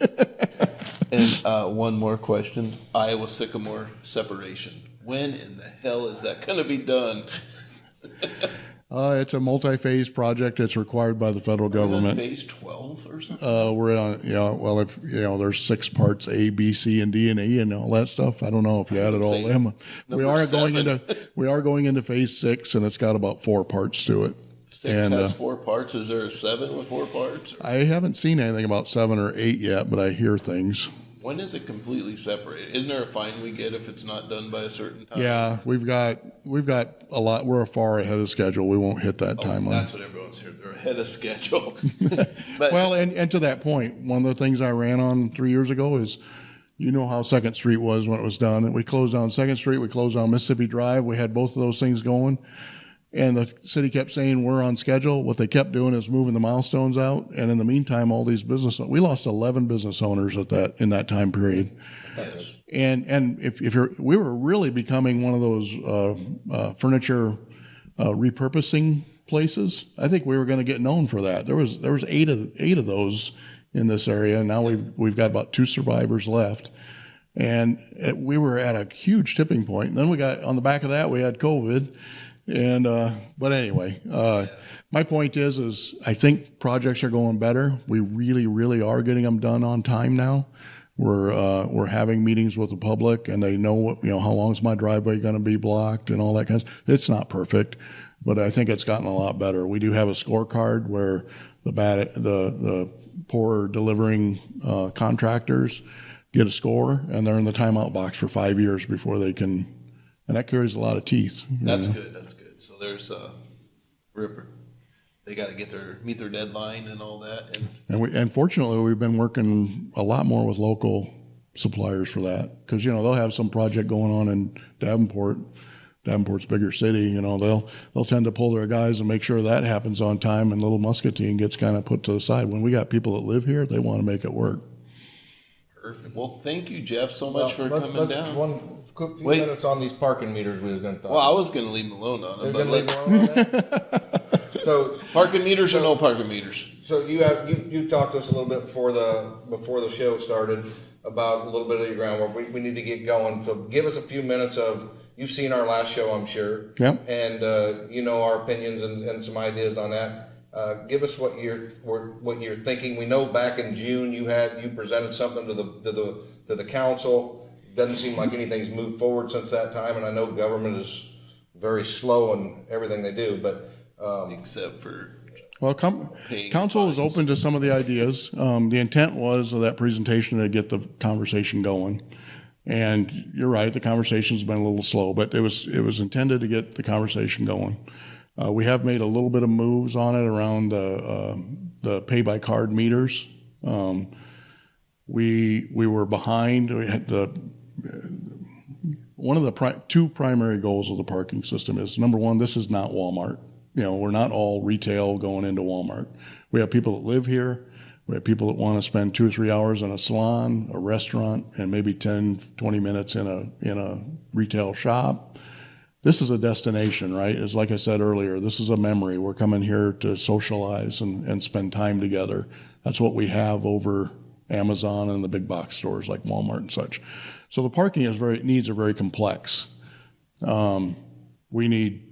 And one more question: Iowa Sycamore separation. When in the hell is that going to be done? It's a multi-phase project. It's required by the federal Are we on government. phase 12 or something? We're on, well, if, there's 6 parts, A, B, C, and D, and E, and all that stuff. I don't know if you added all say them. We number are 7. going into phase 6, and it's got about 4 parts to it. 6 and, has 4 parts. Is there a 7 with 4 parts? I haven't seen anything about 7 or 8 yet, but I hear things. When is it completely separated? Isn't there a fine we get if it's not done by a certain time? Yeah, we've got a lot. We're far ahead of schedule. We won't hit that Oh, timeline. that's what everyone's here. They're ahead of schedule. But Well, and to that point, one of the things I ran on 3 years ago is, you know how Second Street was when it was done. We closed down Second Street, we closed down Mississippi Drive. We had both of those things going. And the city kept saying we're on schedule. What they kept doing is moving the milestones out. And in the meantime, all these we lost 11 business owners in that time period. yes. And we were really becoming one of those furniture repurposing places. I think we were going to get known for that. There was eight of those in this area. And now we've got about 2 survivors left. And we were at a huge tipping point. And then we got on the back of that, we had COVID. And but anyway, my point is I think projects are going better. We really, really are getting them done on time now. We're having meetings with the public, and they know how long is my driveway going to be blocked and all that kind of stuff. It's not perfect, but I think it's gotten a lot better. We do have a scorecard where the poor delivering contractors get a score, and they're in the timeout box for 5 years before they can. And that carries a lot of teeth. That's good. That's good. So there's a ripper. They got to meet their deadline and all that. And fortunately, we've been working a lot more with local suppliers for that, because they'll have some project going on in Davenport. Davenport's a bigger city. They'll tend to pull their guys and make sure that happens on time, and little Muscatine gets kind of put to the side. When we got people that live here, they want to make it work. Perfect. Well, thank you, Jeff, so much for Let's- coming down. One quick few Wait. minutes on these parking meters we was going to talk Well, I was going to leave him alone on it, They're but gonna leave alone on that? So parking meters or no parking meters? So you talked to us a little bit before the show started about a little bit of your groundwork. We need to get going. So give us a few minutes of, you've seen our last show, I'm sure. Yep. And our opinions and some ideas on that. Give us what you're thinking. We know back in June you presented something to the council. Doesn't seem like anything's moved forward since that time, and I know government is very slow in everything they do, but Except for Well, Paying council is fines. open to some of the ideas. The intent was of that presentation to get the conversation going. And you're right, the conversation's been a little slow, but it was intended to get the conversation going. We have made a little bit of moves on it around the pay by card meters. We were behind. We had one of the two primary goals of the parking system is, number one, this is not Walmart. We're not all retail going into Walmart. We have people that live here. We have people that want to spend 2 or 3 hours in a salon, a restaurant, and maybe 10, 20 minutes in a retail shop. This is a destination, right? It's like I said earlier, this is a memory. We're coming here to socialize and spend time together. That's what we have over Amazon and the big box stores like Walmart and such. So the parking needs are very complex. We need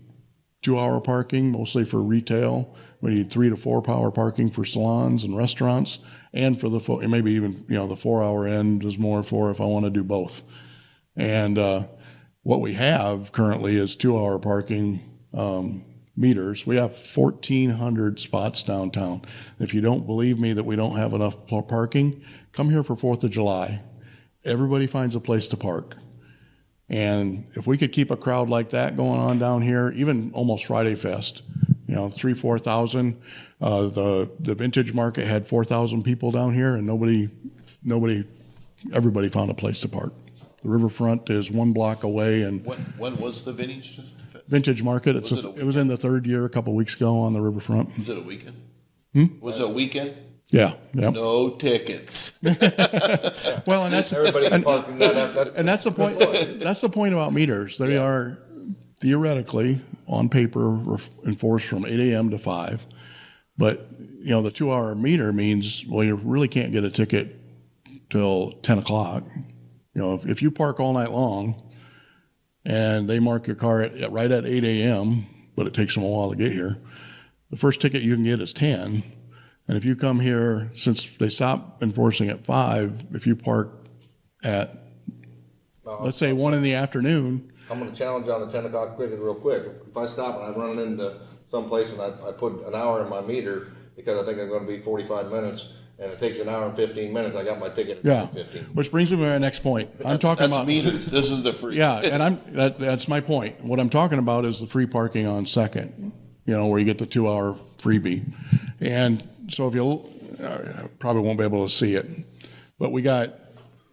2-hour parking, mostly for retail. We need 3 to 4 hour parking for salons and restaurants, and for the maybe even the 4-hour end is more for if I want to do both. And what we have currently is 2-hour parking meters. We have 1,400 spots downtown. If you don't believe me that we don't have enough parking, come here for 4th of July. Everybody finds a place to park. And if we could keep a crowd like that going on down here, even almost Friday Fest, 3,000-4,000. The vintage market had 4,000 people down here, and everybody found a place to park. The riverfront is 1 block away, and When was the vintage market. It was in the 3rd year a couple weeks ago on the riverfront. Was it a weekend? Was it a weekend? Yeah. No tickets. Well, and that's Everybody can park in that. and that's the point. That's the point about meters. They are theoretically on paper enforced from 8 a.m. to 5, but the 2-hour meter means you really can't get a ticket till 10 o'clock. If you park all night long and they mark your car right at 8 a.m., but it takes them a while to get here, the first ticket you can get is 10. And if you come here, since they stopped enforcing at 5, if you park at, let's say 1 in the afternoon. I'm going to challenge on the 10 o'clock ticket real quick. If I stop and I run into some place and I put an hour in my meter because I think I'm going to be 45 minutes, and it takes an hour and 15 minutes, I got my ticket at 15. Which brings me to my next point. I'm talking about meters. This is the free. Yeah, and that's my point. What I'm talking about is the free parking on Second, where you get the 2-hour freebie. And so if you probably won't be able to see it, but we got.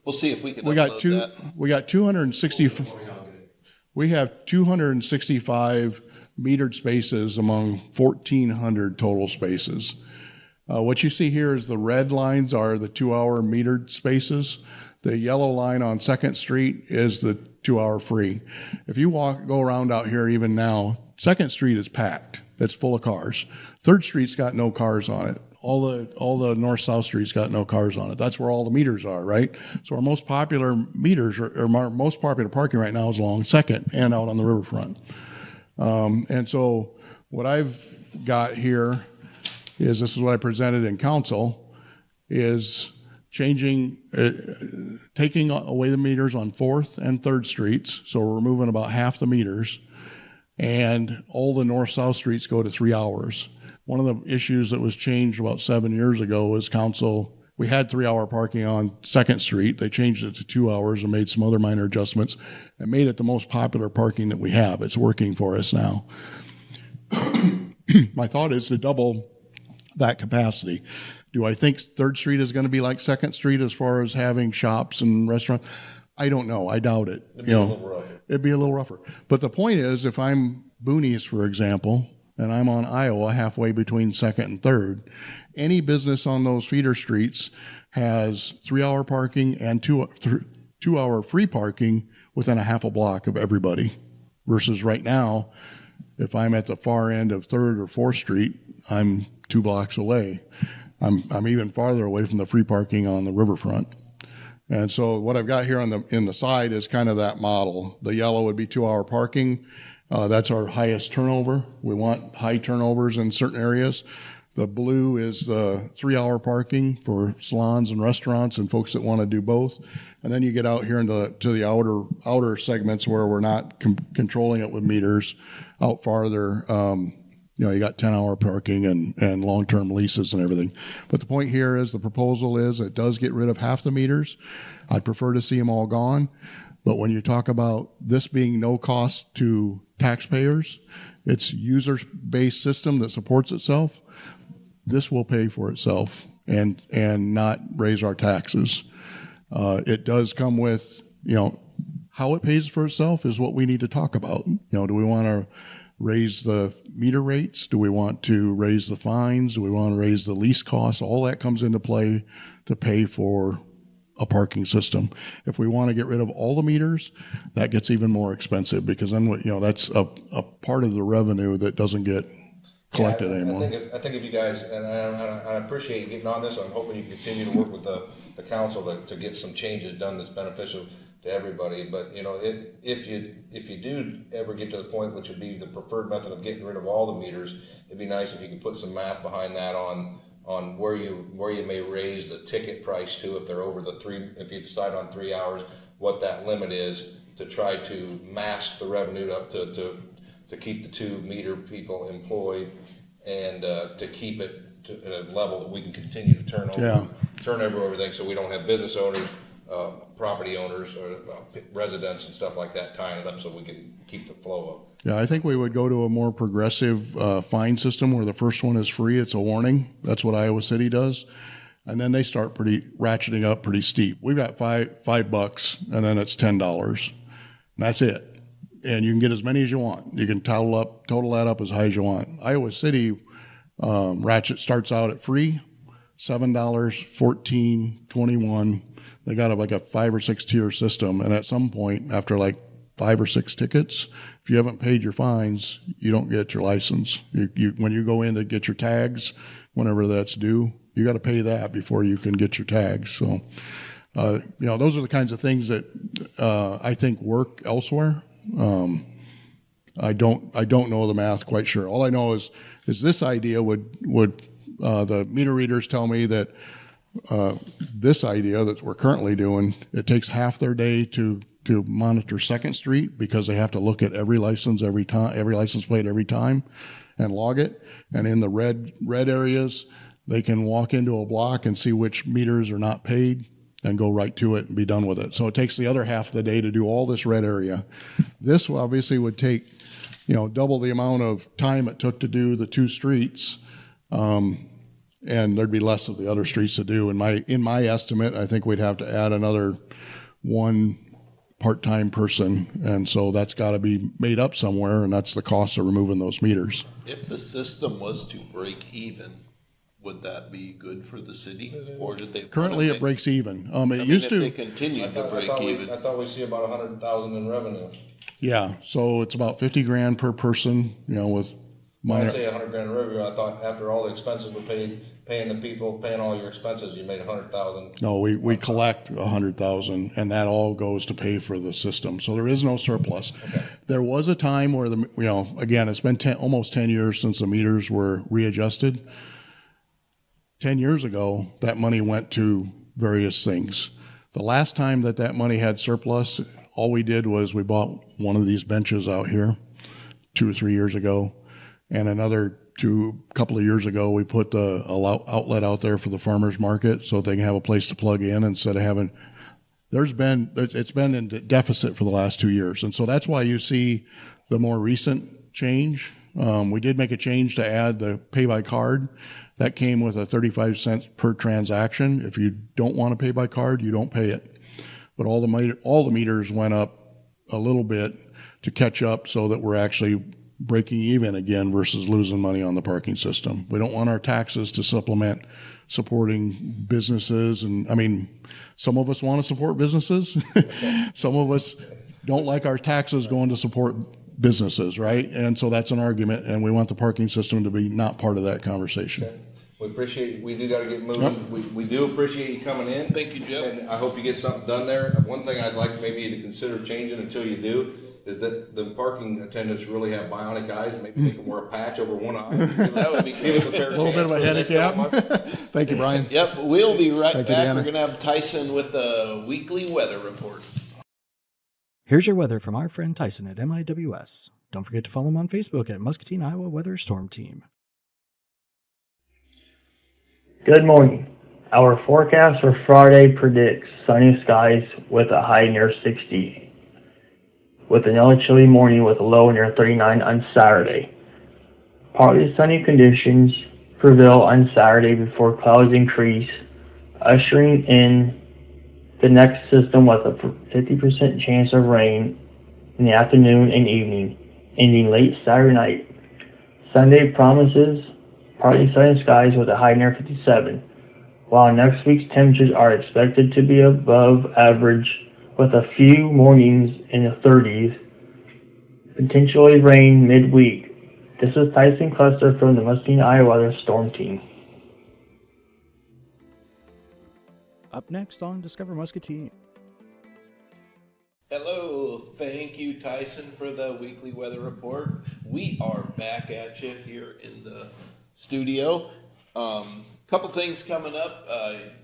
We'll see if we can. We got 260. We have 265 metered spaces among 1,400 total spaces. What you see here is the red lines are the 2-hour metered spaces. The yellow line on 2nd Street is the 2-hour free. If you go around out here even now, 2nd Street is packed. It's full of cars. 3rd Street's got no cars on it. All the north-south streets got no cars on it. That's where all the meters are, right? So our most popular meters or our most popular parking right now is along 2nd and out on the riverfront. And so what I've got here is, this is what I presented in council, is taking away the meters on 4th and 3rd Streets. So we're removing about half the meters, and all the north-south streets go to 3 hours. One of the issues that was changed about 7 years ago was we had 3-hour parking on 2nd Street. They changed it to 2 hours and made some other minor adjustments and made it the most popular parking that we have. It's working for us now. My thought is to double that capacity. Do I think 3rd Street is going to be like 2nd Street as far as having shops and restaurants? I don't know. I doubt it. It'd be a little rougher. But the point is, if I'm Boonies, for example, and I'm on Iowa halfway between 2nd and 3rd, any business on those feeder streets has 3-hour parking and 2-hour free parking within a half a block of everybody. Versus right now, if I'm at the far end of 3rd or 4th Street, I'm 2 blocks away. I'm even farther away from the free parking on the riverfront. And so what I've got here in the side is kind of that model. The yellow would be 2-hour parking. That's our highest turnover. We want high turnovers in certain areas. The blue is the 3-hour parking for salons and restaurants and folks that want to do both. And then you get out here to the outer segments where we're not controlling it with meters out farther. You got 10-hour parking and long-term leases and everything. But the point here is the proposal is it does get rid of half the meters. I'd prefer to see them all gone. But when you talk about this being no cost to taxpayers, it's user-based system that supports itself. This will pay for itself and not raise our taxes. It does come with, how it pays for itself is what we need to talk about. Do we want to raise the meter rates? Do we want to raise the fines? Do we want to raise the lease costs? All that comes into play to pay for a parking system. If we want to get rid of all the meters, that gets even more expensive because then that's a part of the revenue that doesn't get collected anymore. I think if you guys, and I appreciate you getting on this, I'm hoping you continue to work with the council to get some changes done that's beneficial to everybody. But if you do ever get to the point, which would be the preferred method of getting rid of all the meters, it'd be nice if you could put some math behind that on where you may raise the ticket price to if they're over if you decide on 3 hours, what that limit is, to try to mask the revenue to keep the 2 meter people employed, and to keep it at a level that we can continue to turn over everything, so we don't have business owners, property owners, or residents and stuff like that tying it up, so we can keep the flow up. Yeah, I think we would go to a more progressive fine system where the first one is free. It's a warning. That's what Iowa City does. And then they start ratcheting up pretty steep. We've got $5, and then it's $10. And that's it. And you can get as many as you want. You can total that up as high as you want. Iowa City ratchet starts out at free, $7, $14, $21. They got like a 5 or 6 tier system. And at some point, after like 5 or 6 tickets, if you haven't paid your fines, you don't get your license. When you go in to get your tags, whenever that's due, you got to pay that before you can get your tags. So, those are the kinds of things that I think work elsewhere. I don't know the math quite sure. All I know is this idea would the meter readers tell me that this idea that we're currently doing, it takes half their day to monitor Second Street, because they have to look at every license plate every time and log it. And in the red areas, they can walk into a block and see which meters are not paid and go right to it and be done with it. So it takes the other half of the day to do all this red area. This obviously would take, double the amount of time it took to do the 2 streets, and there'd be less of the other streets to do. In my estimate, I think we'd have to add another 1 part-time person, and so that's got to be made up somewhere, and that's the cost of removing those meters. If the system was to break even, would that be good for the city, or did they? Currently, it breaks even. If they continue to break even. I thought we see about 100,000 in revenue. Yeah, so it's about $50,000 per person. With When I say 100,000 in revenue, I thought after all the expenses were paid, paying the people, paying all your expenses, you made 100,000. No, we collect 100,000, and that all goes to pay for the system. So there is no surplus. Okay. There was a time where again, it's been almost 10 years since the meters were readjusted. 10 years ago, that money went to various things. The last time that money had surplus, all we did was we bought one of these benches out here 2 or 3 years ago, and another couple of years ago, we put the outlet out there for the farmers market so they can have a place to plug in instead of having. It's been in deficit for the last 2 years, and so that's why you see the more recent change. We did make a change to add the pay by card. That came with a 35 cents per transaction. If you don't want to pay by card, you don't pay it. But all the meters went up a little bit to catch up so that we're actually breaking even again versus losing money on the parking system. We don't want our taxes to supplement supporting businesses. And some of us want to support businesses. Some of us don't like our taxes going to support businesses, right? And so that's an argument, and we want the parking system to be not part of that conversation. Okay. We appreciate, we do got to get moving. Yep. We do appreciate you coming in. Thank you, Jeff. And I hope you get something done there. One thing I'd like maybe to consider changing until you do is that the parking attendants really have bionic eyes. Maybe they can wear a patch over one eye. That would be give us a fair little bit of a handicap. Thank you, Brian. Yep, we'll be right Thank back. You, we're going to have Tyson with the weekly weather report. Here's your weather from our friend Tyson at MIWS. Don't forget to follow him on Facebook at Muscatine, Iowa Weather Storm Team. Good morning. Our forecast for Friday predicts sunny skies with a high near 60, with another chilly morning with a low near 39 on Saturday. Partly sunny conditions prevail on Saturday before clouds increase, ushering in the next system with a 50% chance of rain in the afternoon and evening, ending late Saturday night. Sunday promises partly sunny skies with a high near 57, while next week's temperatures are expected to be above average with a few mornings in the 30s, potentially rain midweek. This is Tyson Cluster from the Muscatine, Iowa Weather Storm Team. Up next on Discover Muscatine. Hello, thank you, Tyson, for the weekly weather report. We are back at you here in the studio. Couple things coming up.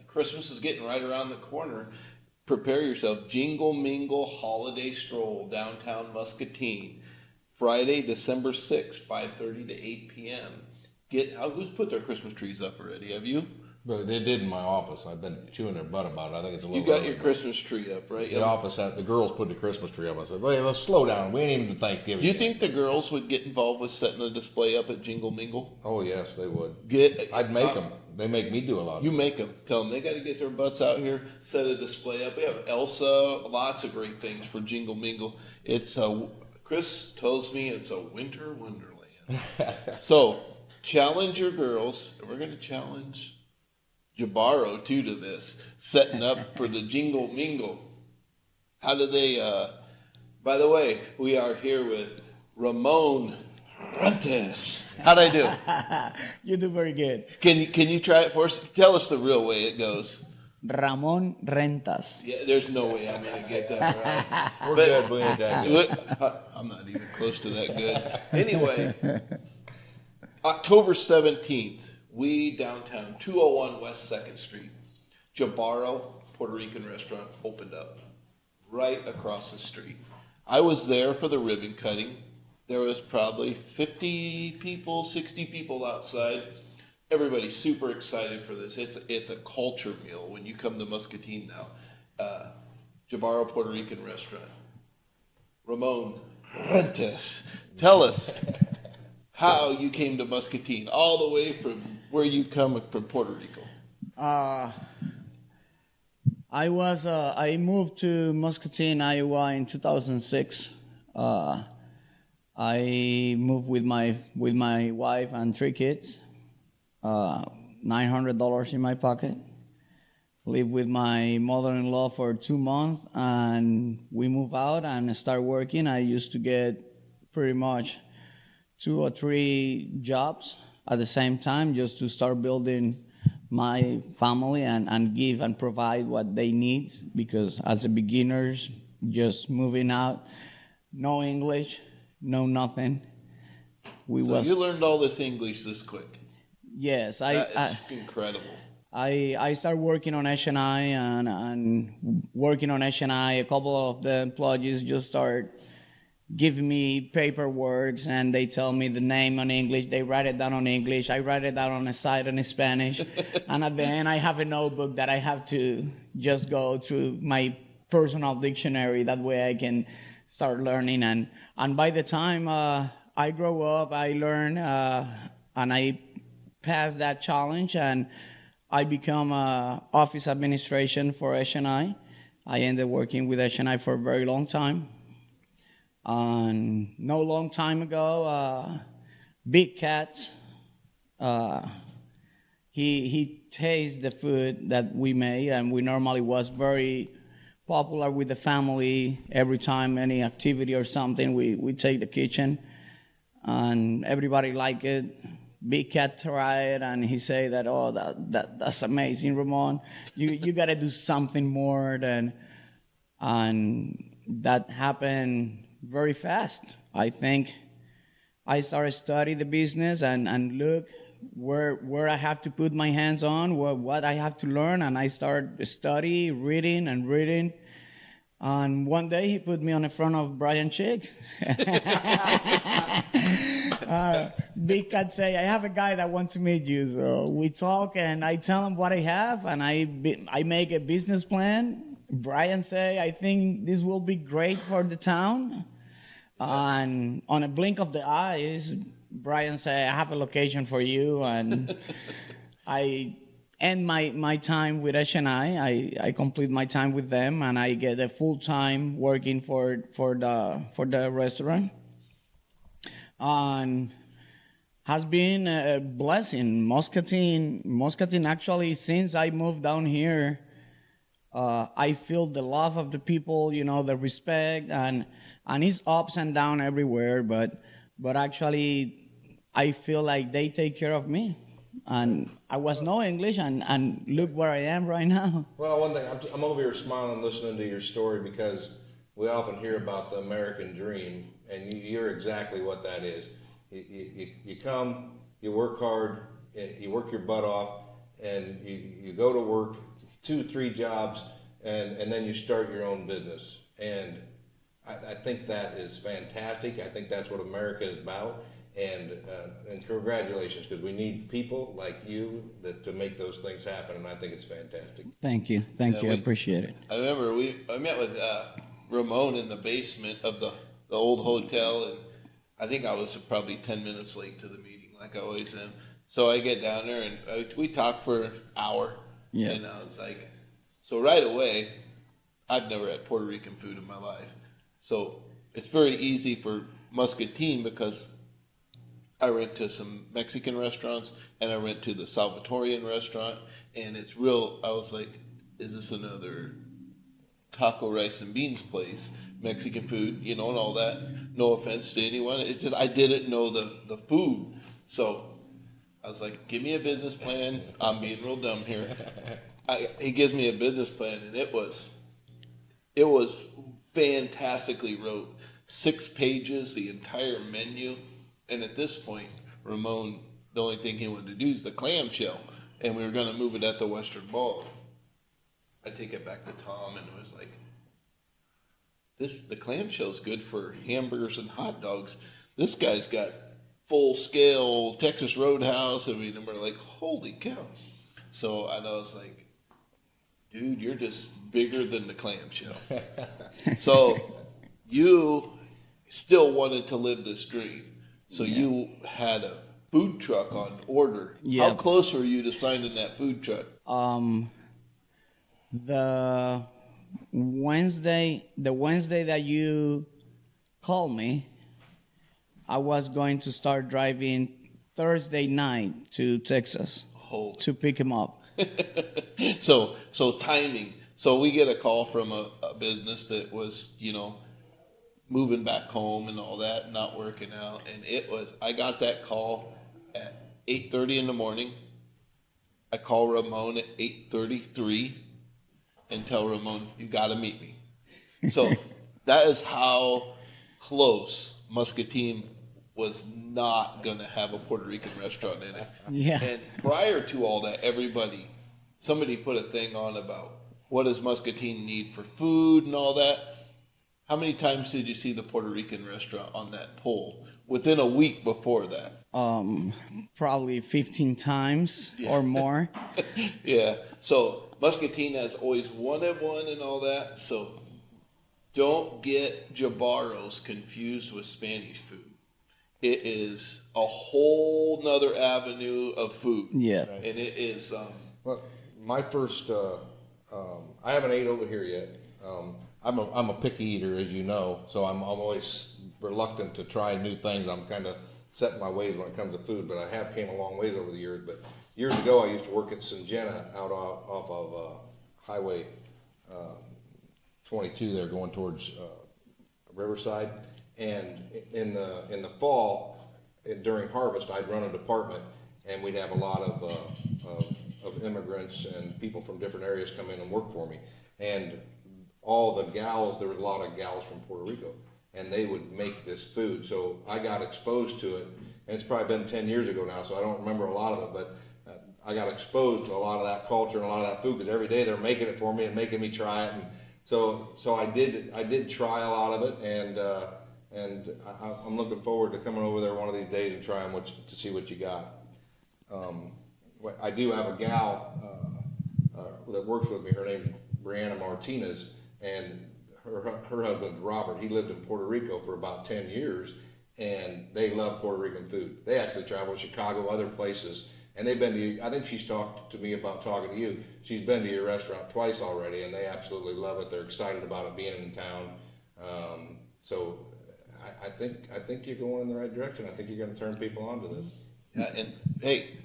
Christmas is getting right around the corner. Prepare yourself. Jingle Mingle Holiday Stroll, downtown Muscatine. Friday, December 6th, 5:30 to 8 p.m. Who's put their Christmas trees up already? Have you? But they did in my office. I've been chewing their butt about it. I think it's a little. You got early, your Christmas tree up, right? The office, the girls put the Christmas tree up. I said, "Wait, let's slow down. We ain't even to Thanksgiving." Do you yet." think the girls would get involved with setting a display up at Jingle Mingle? Oh yes, they would. I'd Make them. They make me do a lot. You make them. Tell them they got to get their butts out here, set a display up. We have Elsa, lots of great things for Jingle Mingle. Chris tells me it's a winter wonderland. So challenge your girls, and we're going to challenge Jibaro too to this, setting up for the Jingle Mingle. How do they? By the way, we are here with Ramon. How'd I do? You do very good. Can you try it for us? Tell us the real way it goes. Ramon Rentas. Yeah, there's no way I'm gonna get that right. We're good. We ain't that good. I'm not even close to that good. Anyway, October 17th, we downtown, 201 West 2nd Street, Jibaro Puerto Rican restaurant opened up right across the street. I was there for the ribbon cutting. There was probably 50 people, 60 people outside. Everybody's super excited for this. It's a culture meal when you come to Muscatine now. Jibaro Puerto Rican restaurant. Ramon Rentes, tell us how you came to Muscatine, all the way from where you come from Puerto Rico. I moved to Muscatine, Iowa in 2006. I moved with my wife and 3 kids. $900 in my pocket. Lived with my mother-in-law for 2 months, and we moved out and start working. I used to get pretty much 2 or 3 jobs at the same time just to start building my family and give and provide what they need, because as a beginners, just moving out, no English, no nothing. You learned all this English this quick. Yes, That's incredible. I started working on H&I and working on H&I. A couple of the employees just start giving me paperwork, and they tell me the name in English. They write it down on English. I write it down on a side in Spanish. And at the end, I have a notebook that I have to just go through my personal dictionary. That way I can start learning. And by the time I grow up, I learn, and I pass that challenge, and I become office administration for H&I. I ended working with H&I for a very long time. And no long time ago, Big Cat, he tasted the food that we made, and we normally was very popular with the family. Every time any activity or something, we take the kitchen, and everybody like it. Big Cat tried, and he said that's amazing, Ramon. You got to do something more than, and that happened very fast. I think I started studying the business and look where I have to put my hands on, what I have to learn, and I started studying, reading. And one day he put me on the front of Brian Chick. Big Cat say, I have a guy that wants to meet you. So we talk, and I tell him what I have, and I make a business plan. Brian say, I think this will be great for the town. And on a blink of the eyes, Brian say, I have a location for you. And I end my time with H&I. I complete my time with them, and I get a full time working for the restaurant. And has been a blessing. Muscatine actually, since I moved down here, I feel the love of the people, the respect, and it's ups and downs everywhere, but actually I feel like they take care of me. And I was no English, and look where I am right now. Well, one thing, I'm over here smiling listening to your story, because we often hear about the American dream, and you're exactly what that is. You come, you work hard, you work your butt off, and you go to work 2-3 jobs, and then you start your own business. And I think that is fantastic. I think that's what America is about. And congratulations, because we need people like you to make those things happen, and I think it's fantastic. Thank you. I appreciate it. I remember I met with Ramon in the basement of the old hotel, and I think I was probably 10 minutes late to the meeting, like I always am. So I get down there, and we talked for an hour. Yeah. And I was like, so right away, I've never had Puerto Rican food in my life. So it's very easy for Muscatine because I went to some Mexican restaurants and I went to the Salvatorian restaurant, and it's real. I was like, is this another taco, rice, and beans place? Mexican food, and all that. No offense to anyone. It's just I didn't know the food. So I was like, give me a business plan. I'm being real dumb here. He gives me a business plan, and it was fantastically wrote. 6 pages, the entire menu. And at this point, Ramon, the only thing he wanted to do is the clamshell. And we were going to move it at the Western Ball. I take it back to Tom, and it was like, the clamshell's good for hamburgers and hot dogs. This guy's got full-scale Texas Roadhouse. I mean, and we're like, holy cow. So I was like, dude, you're just bigger than the clamshell. So you still wanted to live this dream. So you had a food truck on order. Yeah. How close were you to signing that food truck? The Wednesday that you called me, I was going to start driving Thursday night to Texas to pick him up. So timing. So we get a call from a business that was, moving back home and all that, not working out. And I got that call at 8:30 in the morning. I call Ramon at 8:33 and tell Ramon, you got to meet me. So that is how close Muscatine was not going to have a Puerto Rican restaurant in it. Yeah. And prior to all that, somebody put a thing on about what does Muscatine need for food and all that. How many times did you see the Puerto Rican restaurant on that poll within a week before that? Probably 15 times or more. Yeah. So Muscatine has always wanted one and all that. So don't get Jibaro's confused with Spanish food. It is a whole nother avenue of food. Yeah. And it is. Well, my first, I haven't ate over here yet. I'm a picky eater, as you know, so I'm always reluctant to try new things. I'm kind of set in my ways when it comes to food, but I have came a long ways over the years. But years ago, I used to work at Syngenta out off of Highway 22 there, going towards Riverside. And in the fall, during harvest, I'd run a department, and we'd have a lot of immigrants and people from different areas come in and work for me. And all the gals, there was a lot of gals from Puerto Rico, and they would make this food. So I got exposed to it, and it's probably been 10 years ago now, so I don't remember a lot of it, but I got exposed to a lot of that culture and a lot of that food, because every day they're making it for me and making me try it. And so I did try a lot of it, and I'm looking forward to coming over there one of these days and trying to see what you got. I do have a gal that works with me. Her name's Brianna Martinez, and her husband Robert. He lived in Puerto Rico for about 10 years, and they love Puerto Rican food. They actually travel to Chicago, other places, and they've been to you. I think she's talked to me about talking to you. She's been to your restaurant twice already, and they absolutely love it. They're excited about it being in town. So I think you're going in the right direction. I think you're going to turn people on to this. Yeah, and hey,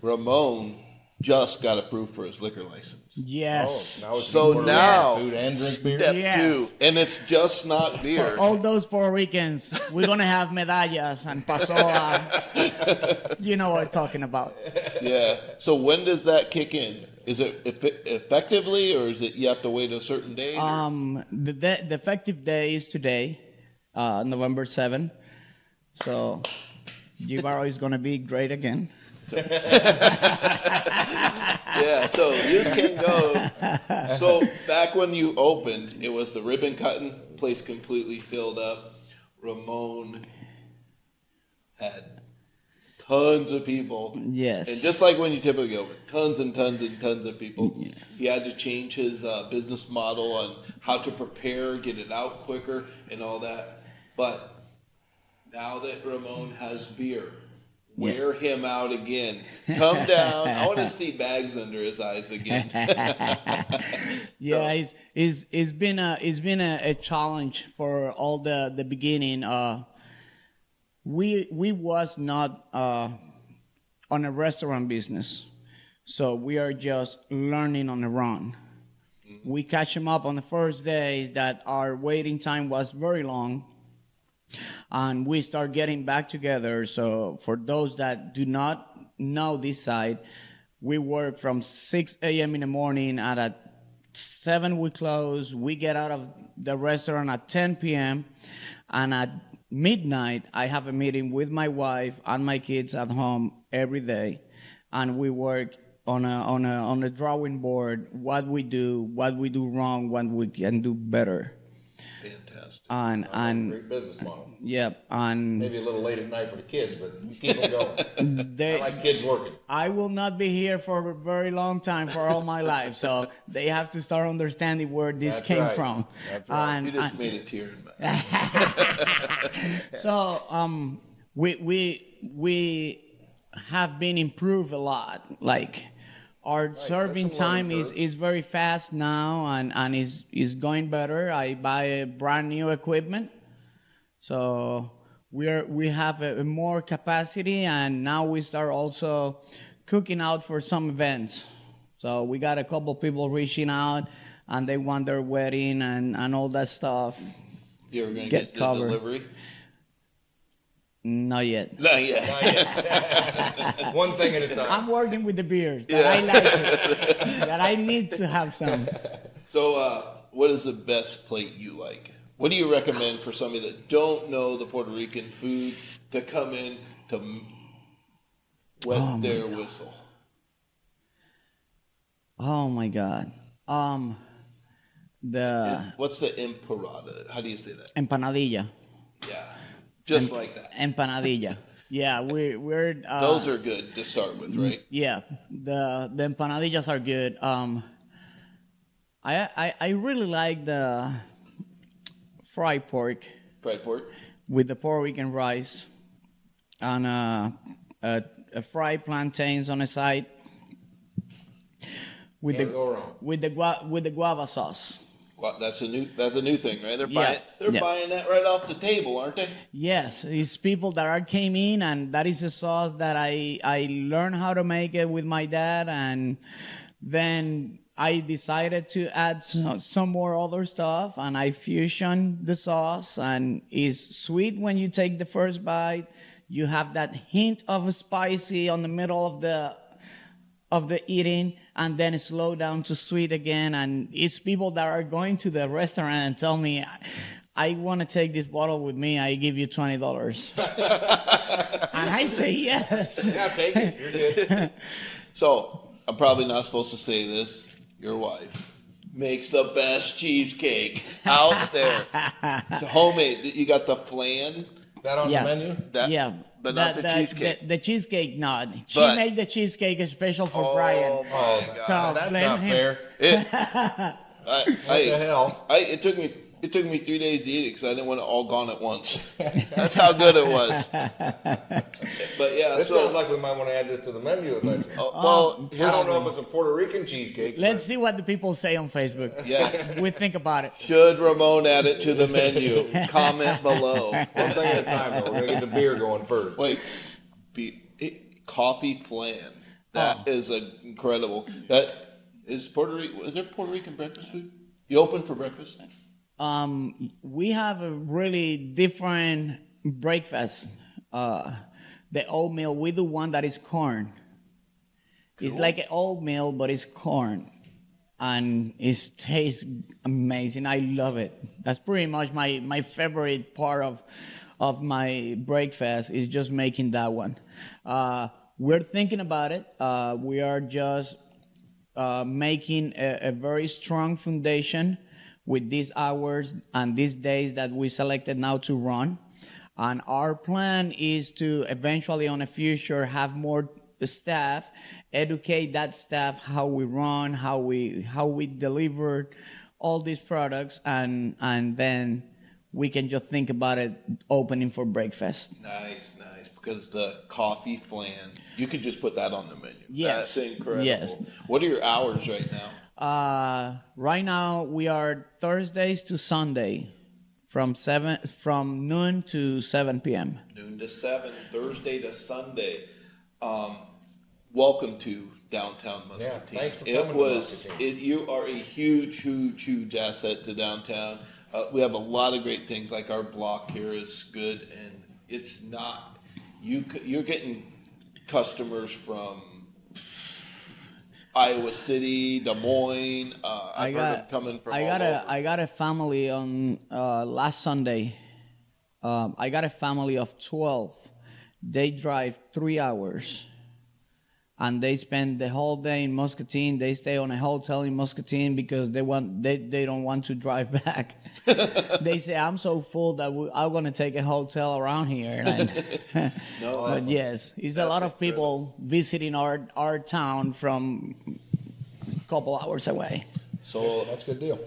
Ramon just got approved for his liquor license. Yes. Oh, So now, food and drink beer. Step Yes. 2, and it's just not beer. For all those Puerto Ricans, we're going to have medallas and pasoa. You know what I'm talking about. Yeah. So when does that kick in? Is it effectively, or is it you have to wait a certain date? The effective day is today, November 7th. So Jibaro is going to be great again. Yeah, so you can go. So back when you opened, it was the ribbon cutting place completely filled up. Ramon had tons of people. Yes. And just like when you typically open, tons and tons and tons of people. Yes. He had to change his business model on how to prepare, get it out quicker, and all that. But now that Ramon has beer, wear him out again. Come down. I want to see bags under his eyes again. Yeah, it's been a challenge for all the beginning. We was not on a restaurant business, so we are just learning on the run. Mm-hmm. We catch them up on the first days that our waiting time was very long, and we start getting back together. So for those that do not know this side, we work from 6 a.m. in the morning, and at 7 we close. We get out of the restaurant at 10 p.m. and at midnight I have a meeting with my wife and my kids at home every day, and we work on a drawing board what we do wrong, what we can do better. Fantastic. And Great business model. Yep, and Maybe a little late at night for the kids, but we keep them going. they, I like kids working. I will not be here for a very long time, for all my life, so they have to start understanding where this That's came right. from. That's right. You just made it tear in my So we have been improved a lot. Like our serving there's some time learning is very fast now, and is going better. I buy a brand new equipment, so we have a more capacity, and now we start also cooking out for some events. So we got a couple people reaching out, and they want their wedding and all that stuff. You ever gonna Get get the covered. delivery? Not yet. Not yet. One thing at a time. I'm working with the beers that I like it, that I need to have some. So, what is the best plate you like? What do you recommend for somebody that don't know the Puerto Rican food to come in to wet their whistle? Oh my God. The What's the empanada? How do you say that? empanadilla. Yeah, just like that. Empanadilla. Yeah, we're Those are good to start with, right? yeah, the empanadillas are good. I really like the fried pork Fried pork. with the Puerto Rican rice and a fried plantains on the side with Can't go wrong. with the guava sauce. Well, that's a new thing, right? They're Yeah. buying that right off the table, aren't they? Yes, it's people that are came in, and that is a sauce that I learned how to make it with my dad, and then I decided to add some more other stuff, and I fusioned the sauce, and it's sweet when you take the first bite. You have that hint of spicy on the middle of the eating, and then slow down to sweet again. And it's people that are going to the restaurant and tell me, I want to take this bottle with me. I give you $20. And I say yes. Yeah, take it. You're good. So I'm probably not supposed to say this. Your wife makes the best cheesecake out there. It's homemade. You got the flan. Is that on Yeah. the menu? Yeah. But not the cheesecake. The cheesecake, not. She But- made the cheesecake special for Brian. Oh my God. So That's blame not him. fair. What the hell? It took me 3 days to eat it because I didn't want it all gone at once. That's how good it was. But yeah, This so sounds like we might want to add this to the menu eventually. well, I don't know if it's a Puerto Rican cheesecake. Let's see what the people say on Facebook. yeah. We think about it. Should Ramon add it to the menu? Comment below. One thing at a time, though. We're going to get the beer going first. Wait, coffee flan. That is incredible. That is Puerto Rican. Is there Puerto Rican breakfast food? You open for breakfast? We have a really different breakfast. The oatmeal, we do one that is corn. It's like an oatmeal, but it's corn. And it tastes amazing. I love it. That's pretty much my favorite part of my breakfast is just making that one. We're thinking about it. We are just making a very strong foundation with these hours and these days that we selected now to run. And our plan is to eventually on the future have more staff, educate that staff how we run, how we deliver all these products, and then we can just think about it opening for breakfast. Nice. Because the coffee flan, you could just put that on the menu. Yes. That's incredible. Yes. What are your hours right now? Right now we are Thursdays to Sunday from noon to 7 p.m. Noon to 7, Thursday to Sunday. Welcome to downtown Muscatine. Yeah, thanks for coming to Muscatine. You are a huge asset to downtown. We have a lot of great things, like our block here is good, and it's not. You're getting customers from Iowa City, Des Moines. I've heard them coming from all over. I got a family on last Sunday. I got a family of 12. They drive 3 hours. And they spend the whole day in Muscatine. They stay on a hotel in Muscatine because they don't want to drive back. They say, I'm so full that I'm going to take a hotel around here. And but yes, it's a lot of people visiting our town from a couple hours away. So That's a good deal.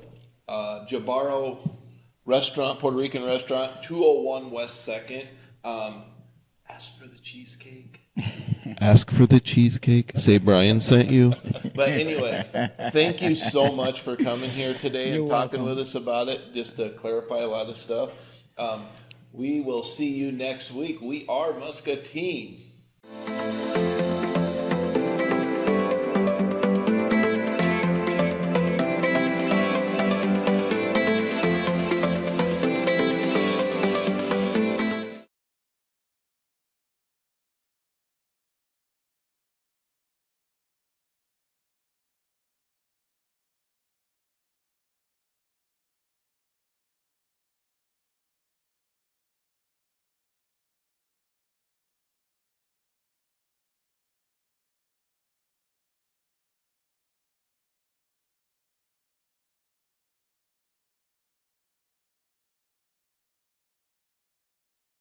Jibaro restaurant, Puerto Rican restaurant, 201 West 2nd. Ask for the cheesecake. Ask for the cheesecake. Say Brian sent you. But anyway, thank you so much for coming here today and talking with us about it, just to clarify a lot of stuff. We will see you next week. We are Muscatine.